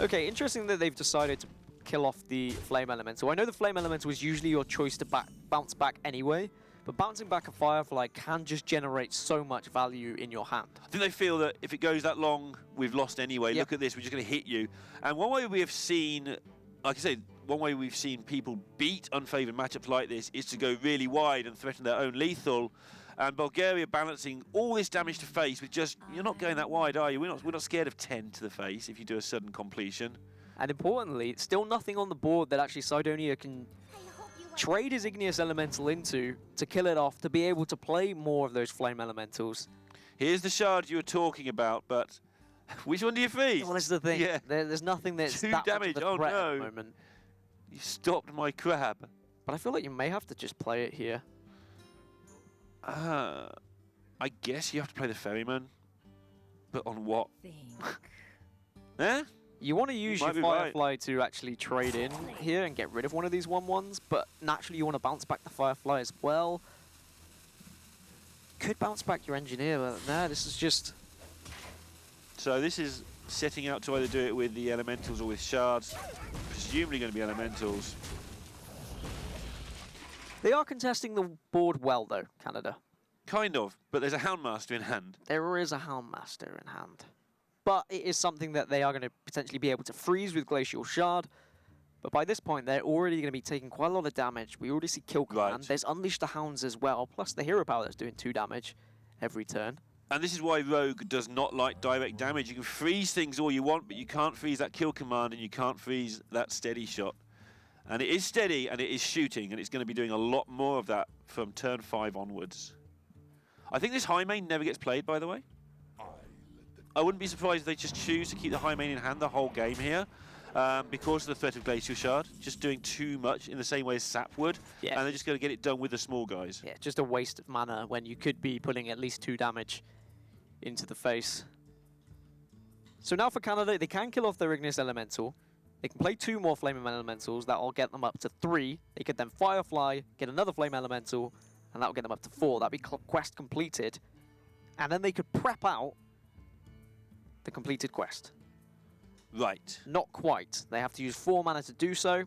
Okay, interesting that they've decided to kill off the Flame Elemental. I know the Flame Elemental is usually your choice to bounce back anyway, but bouncing back a Firefly can just generate so much value in your hand. I think they feel that if it goes that long, we've lost anyway. Yep. Look at this, we're just going to hit you. And one way we have seen, like I said, one way we've seen people beat unfavoured matchups like this is to go really wide and threaten their own lethal. And Bulgaria balancing all this damage to face with just, you're not going that wide, are you? We're not scared of 10 to the face if you do a sudden completion. And importantly, still nothing on the board that actually Cydonia can trade his Igneous Elemental into to kill it off, to be able to play more of those Flame Elementals. Here's the shard you were talking about, but which one do you freeze? Well, this is the thing. Yeah. There's nothing that's Two that damage. much of a Oh, threat no. at the moment. You stopped my crab. But I feel like you may have to just play it here. I guess you have to play the Ferryman. But on what? Eh? You want to use your might be right. Firefly to actually trade in here and get rid of one of these 1/1s, but naturally you want to bounce back the Firefly as well. Could bounce back your Engineer, but no, this is just... So this is setting out to either do it with the Elementals or with Shards. Presumably going to be Elementals. They are contesting the board well, though, Canada. Kind of, but there's a Houndmaster in hand. There is a Houndmaster in hand. But it is something that they are going to potentially be able to freeze with Glacial Shard. But by this point, they're already going to be taking quite a lot of damage. We already see Kill Command. Right. There's Unleash the Hounds as well, plus the Hero Power that's doing 2 damage every turn. And this is why Rogue does not like direct damage. You can freeze things all you want, but you can't freeze that Kill Command and you can't freeze that steady shot. And it is steady and it is shooting, and it's going to be doing a lot more of that from turn 5 onwards. I think this high main never gets played, by the way. I wouldn't be surprised if they just choose to keep the high main in hand the whole game here, because of the threat of Glacial Shard, just doing too much in the same way as Sap would, Yeah. and they're just going to get it done with the small guys. Yeah, just a waste of mana when you could be putting at least 2 damage into the face. So now for Canada, they can kill off their Igneous Elemental. They can play 2 more Flame Elementals. That'll get them up to 3. They could then Firefly, get another Flame Elemental, and that'll get them up to 4. That'll be quest completed. And then they could prep out the completed quest. Right. Not quite. They have to use 4 mana to do so.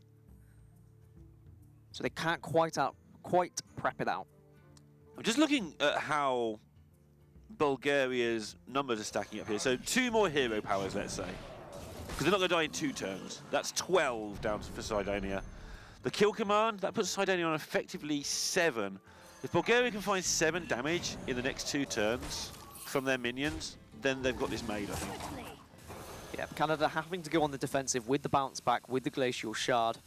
So they can't quite prep it out. I'm just looking at how Bulgaria's numbers are stacking up here. So 2 more hero powers, let's say. Because they're not going to die in 2 turns. That's 12 down for Cydonia. The kill command, that puts Cydonia on effectively 7. If Bulgaria can find 7 damage in the next 2 turns from their minions, then they've got this made, I think. Yeah, Canada having to go on the defensive with the bounce back, with the Glacial Shard.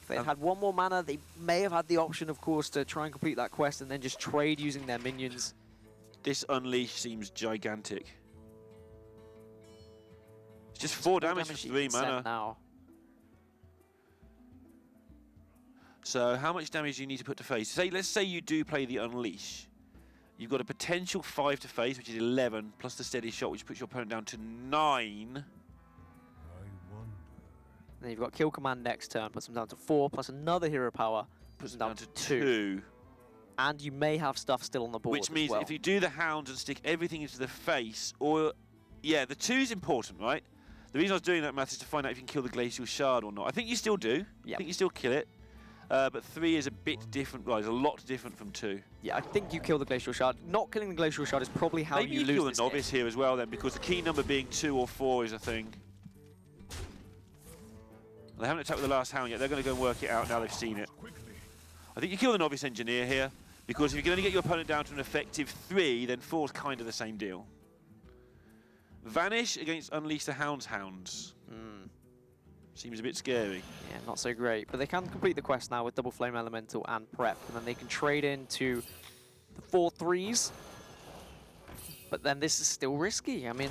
If they had 1 more mana, they may have had the option, of course, to try and complete that quest and then just trade using their minions. This Unleash seems gigantic. It's just 4 damage for 3 mana. Now. So how much damage do you need to put to face? Let's say you do play the Unleash. You've got a potential 5 to face, which is 11, plus the steady shot, which puts your opponent down to 9. Then you've got kill command next turn, puts them down to 4, plus another hero power, puts them down to 2. And you may have stuff still on the board. Which means as well. if you do the hounds and stick everything into the face, or yeah, the 2 is important, right? The reason I was doing that math is to find out if you can kill the Glacial Shard or not. I think you still do. Yep. I think you still kill it. But 3 is a bit different, guys. A lot different from 2. Yeah, I think you kill the Glacial Shard. Not killing the Glacial Shard is probably how Maybe you you lose kill this the Novice game. here as well, then, because the key number being 2 or 4 is a thing. They haven't attacked with the last hound yet. They're going to go and work it out now they've seen it. I think you kill the Novice Engineer here, because if you can only get your opponent down to an effective 3, then 4 is kind of the same deal. Vanish against Unleash the Hounds. Seems a bit scary. Yeah, not so great. But they can complete the quest now with Double Flame Elemental and Prep, and then they can trade into the 4 3s. But then this is still risky. I mean,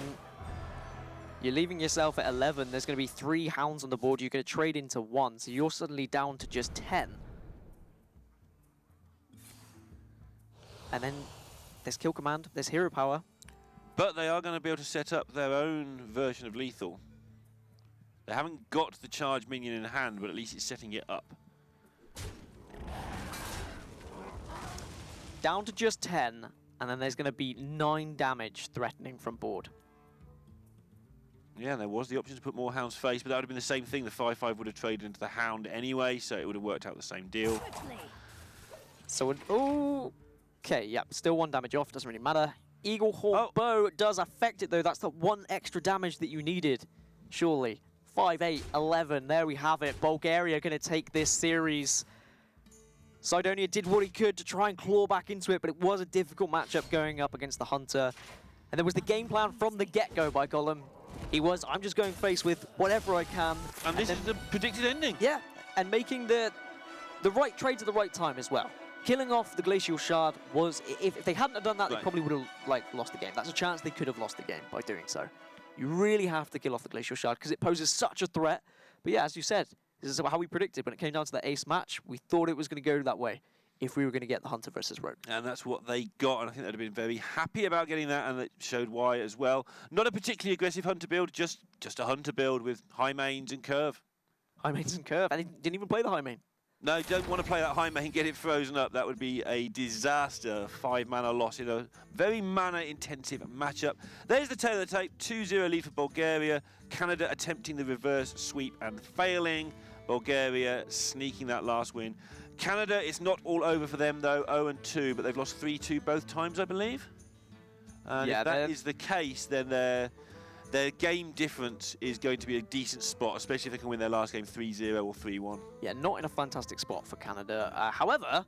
you're leaving yourself at 11. There's going to be 3 hounds on the board. You're going to trade into 1, so you're suddenly down to just 10. And then there's kill command, there's hero power. But they are going to be able to set up their own version of lethal. They haven't got the charge minion in hand, but at least it's setting it up. Down to just 10, and then there's going to be 9 damage threatening from board. Yeah, there was the option to put more hounds face, but that would have been the same thing. The 5/5 would have traded into the hound anyway, so it would have worked out the same deal. So, okay, yeah, still 1 damage off, doesn't really matter. Eagle Horn Bow does affect it, though. That's the 1 extra damage that you needed, surely. 5, 8, 11, there we have it. Bulgaria going to take this series. Cydonia did what he could to try and claw back into it, but it was a difficult matchup going up against the Hunter. And there was the game plan from the get-go by Gollum. He was, I'm just going face with whatever I can. And this is the predicted ending. Yeah, and making the right trades at the right time as well. Killing off the Glacial Shard was, if they hadn't have done that, they probably would have lost the game. That's a chance they could have lost the game by doing so. You really have to kill off the Glacial Shard because it poses such a threat. But yeah, as you said, this is how we predicted. When it came down to the ace match, we thought it was going to go that way if we were going to get the Hunter versus Rogue. And that's what they got, and I think they'd have been very happy about getting that, and it showed why as well. Not a particularly aggressive Hunter build, just a Hunter build with high mains and curve. High mains and curve, and he didn't even play the high main. No, don't want to play that high main, get it frozen up. That would be a disaster. 5 mana loss in a very mana-intensive matchup. There's the tail of the tape. 2-0 lead for Bulgaria. Canada attempting the reverse sweep and failing. Bulgaria sneaking that last win. Canada, it's not all over for them, though. 0-2, but they've lost 3-2 both times, I believe. And yeah, if that is the case, then their game difference is going to be a decent spot, especially if they can win their last game 3-0 or 3-1. Yeah, not in a fantastic spot for Canada. However,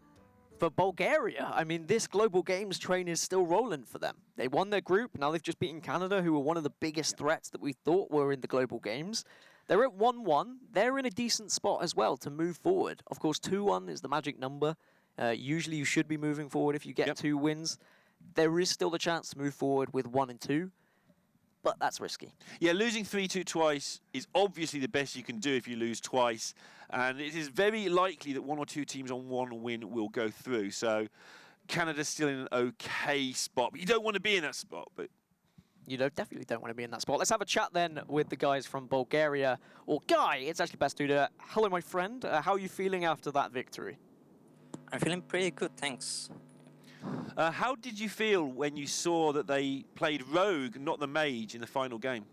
for Bulgaria, I mean, this Global Games train is still rolling for them. They won their group. Now they've just beaten Canada, who were one of the biggest threats that we thought were in the Global Games. They're at 1-1. They're in a decent spot as well to move forward. Of course, 2-1 is the magic number. Usually you should be moving forward if you get 2 wins. There is still the chance to move forward with 1 and 2. But that's risky. Yeah, losing 3-2 twice is obviously the best you can do if you lose twice. And it is very likely that 1 or 2 teams on 1 win will go through. So Canada's still in an okay spot. But you don't want to be in that spot. But you definitely don't want to be in that spot. Let's have a chat then with the guys from Bulgaria. Or Guy, it's actually best to do. Hello, my friend. How are you feeling after that victory? I'm feeling pretty good, thanks. How did you feel when you saw that they played Rogue, not the Mage, in the final game?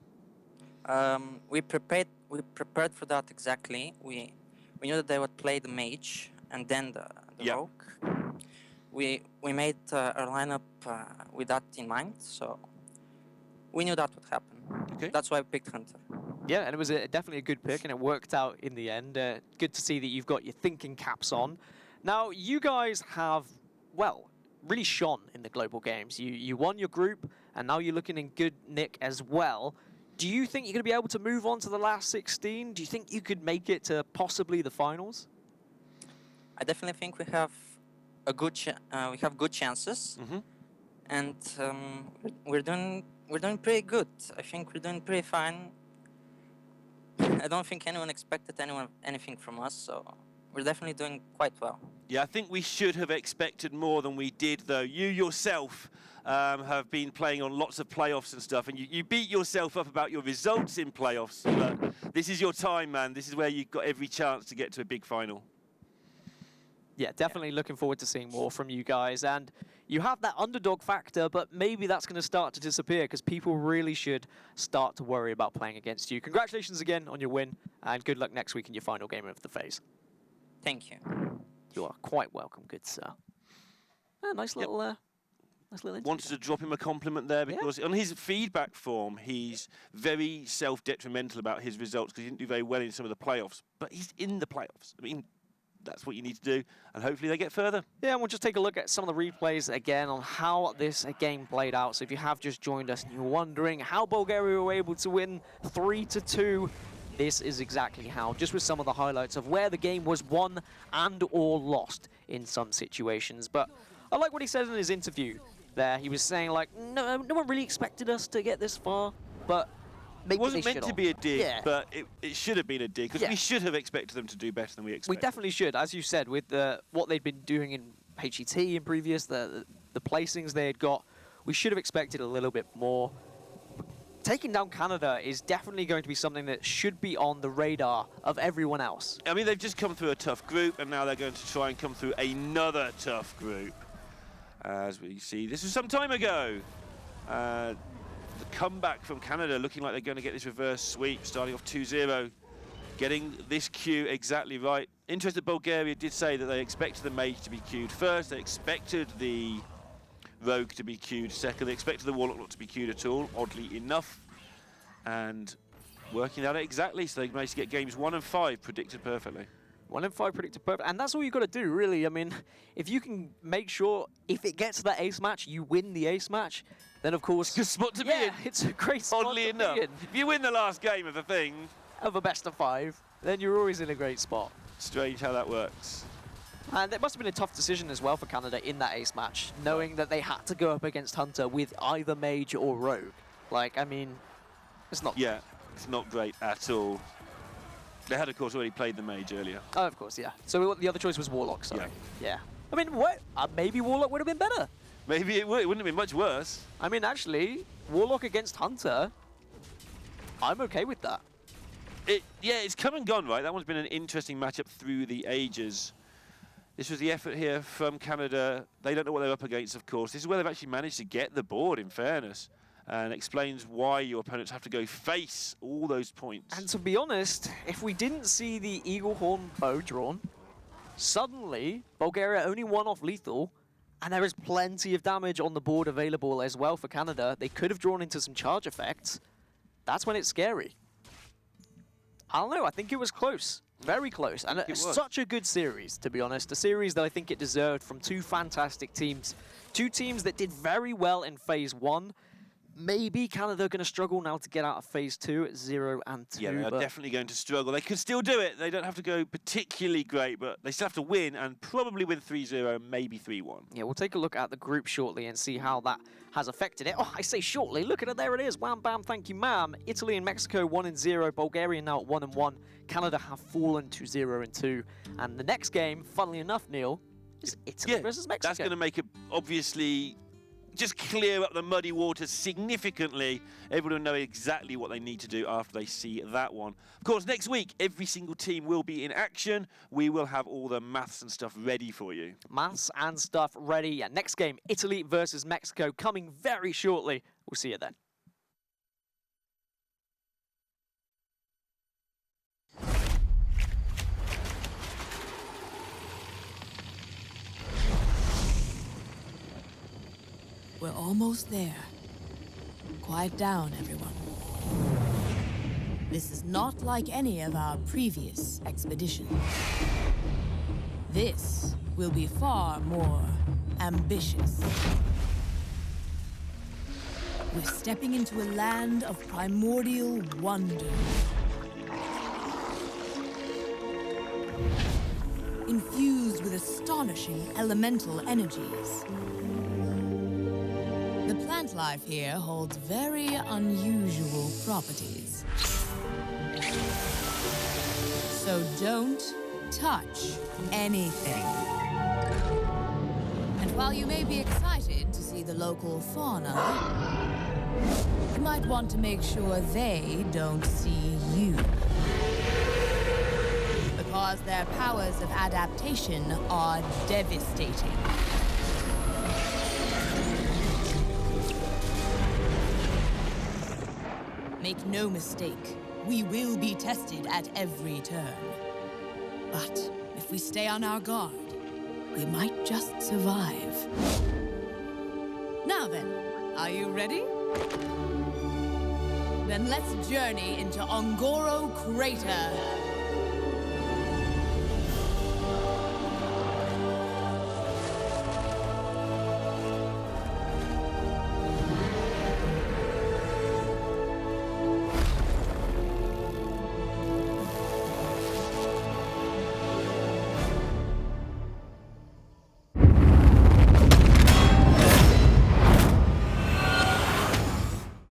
We prepared for that exactly. We knew that they would play the mage and then the Yeah. rogue. We made our lineup with that in mind, so we knew that would happen. Okay. That's why we picked Hunter. Yeah, and it was definitely a good pick, and it worked out in the end. Good to see that you've got your thinking caps on. Now, you guys have, well, really shone in the global games. You won your group, and now you're looking in good nick as well. Do you think you're going to be able to move on to the last 16? Do you think you could make it to possibly the finals? I definitely think we have good chances, and we're doing pretty good. I think we're doing pretty fine. I don't think anyone expected anything from us, so we're definitely doing quite well. Yeah, I think we should have expected more than we did, though. You yourself have been playing on lots of playoffs and stuff, and you beat yourself up about your results in playoffs. But this is your time, man. This is where you've got every chance to get to a big final. Yeah, definitely looking forward to seeing more from you guys. And you have that underdog factor, but maybe that's going to start to disappear because people really should start to worry about playing against you. Congratulations again on your win, and good luck next week in your final game of the phase. Thank you. You are quite welcome, good sir. Nice little interview. Wanted to drop him a compliment there because on his feedback form, he's very self-detrimental about his results because he didn't do very well in some of the playoffs. But he's in the playoffs. I mean, that's what you need to do, and hopefully they get further. Yeah, and we'll just take a look at some of the replays again on how this game played out. So if you have just joined us and you're wondering how Bulgaria were able to win 3-2, this is exactly how, just with some of the highlights of where the game was won and or lost in some situations. But I like what he said in his interview there. He was saying, like, no one really expected us to get this far, but maybe it wasn't meant to be a dig, but it should have been a dig, because we should have expected them to do better than we expected. We definitely should, as you said, with what they'd been doing in HET in previous, the placings they had got, we should have expected a little bit more. Taking down Canada is definitely going to be something that should be on the radar of everyone else. I mean, they've just come through a tough group, and now they're going to try and come through another tough group. As we see, this was some time ago. The comeback from Canada looking like they're going to get this reverse sweep, starting off 2-0, getting this queue exactly right. Interesting, Bulgaria did say that they expected the mage to be queued first, they expected the rogue to be queued second, they expected the warlock not to be queued at all, oddly enough, and working at it exactly, so they managed to get games 1 and 5 predicted perfectly. 1 and 5 predicted perfect, and that's all you've got to do, really. I mean, if you can make sure, if it gets to that ace match, you win the ace match, then of course... It's a good spot to be in. It's a great spot Oddly enough, to be in. if you win the last game of the thing... Of a best of 5, then you're always in a great spot. Strange how that works. And it must have been a tough decision as well for Canada in that ace match, knowing that they had to go up against Hunter with either mage or rogue. Like, I mean, it's not... Yeah, it's not great at all. They had, of course, already played the mage earlier. Oh, of course, yeah. So the other choice was Warlock, sorry. Yeah. I mean, what? Maybe Warlock would have been better. Maybe it would. It wouldn't have been much worse. I mean, actually, Warlock against Hunter, I'm okay with that. Yeah, it's come and gone, right? That one's been an interesting matchup through the ages. This was the effort here from Canada. They don't know what they're up against, of course. This is where they've actually managed to get the board, in fairness, and explains why your opponents have to go face all those points. And to be honest, if we didn't see the Eagle Horn bow drawn, suddenly Bulgaria only won off lethal, and there is plenty of damage on the board available as well for Canada. They could have drawn into some charge effects. That's when it's scary. I don't know, I think it was close. Very close. And such a good series, to be honest. A series that I think it deserved from two fantastic teams. Two teams that did very well in Phase 1. Maybe Canada are going to struggle now to get out of Phase 2 at 0 and 2. Yeah, they're definitely going to struggle. They could still do it. They don't have to go particularly great, but they still have to win, and probably win 3-0, maybe 3-1. Yeah, we'll take a look at the group shortly and see how that has affected it. Oh, I say shortly. Look at it. There it is. Wham, bam, thank you, ma'am. Italy and Mexico 1-0. Bulgaria now at 1-1. Canada have fallen to 0-2. And the next game, funnily enough, Neil, is Italy versus Mexico. That's going to make it, obviously, just clear up the muddy waters significantly. Everyone will know exactly what they need to do after they see that one. Of course, next week, every single team will be in action. We will have all the maths and stuff ready for you. Maths and stuff ready. Yeah, next game, Italy versus Mexico, coming very shortly. We'll see you then. We're almost there. Quiet down, everyone. This is not like any of our previous expeditions. This will be far more ambitious. We're stepping into a land of primordial wonder. Infused with astonishing elemental energies. The plant life here holds very unusual properties. So don't touch anything. And while you may be excited to see the local fauna, you might want to make sure they don't see you. Because their powers of adaptation are devastating. Make no mistake, we will be tested at every turn. But if we stay on our guard, we might just survive. Now then, are you ready? Then let's journey into Ongoro Crater.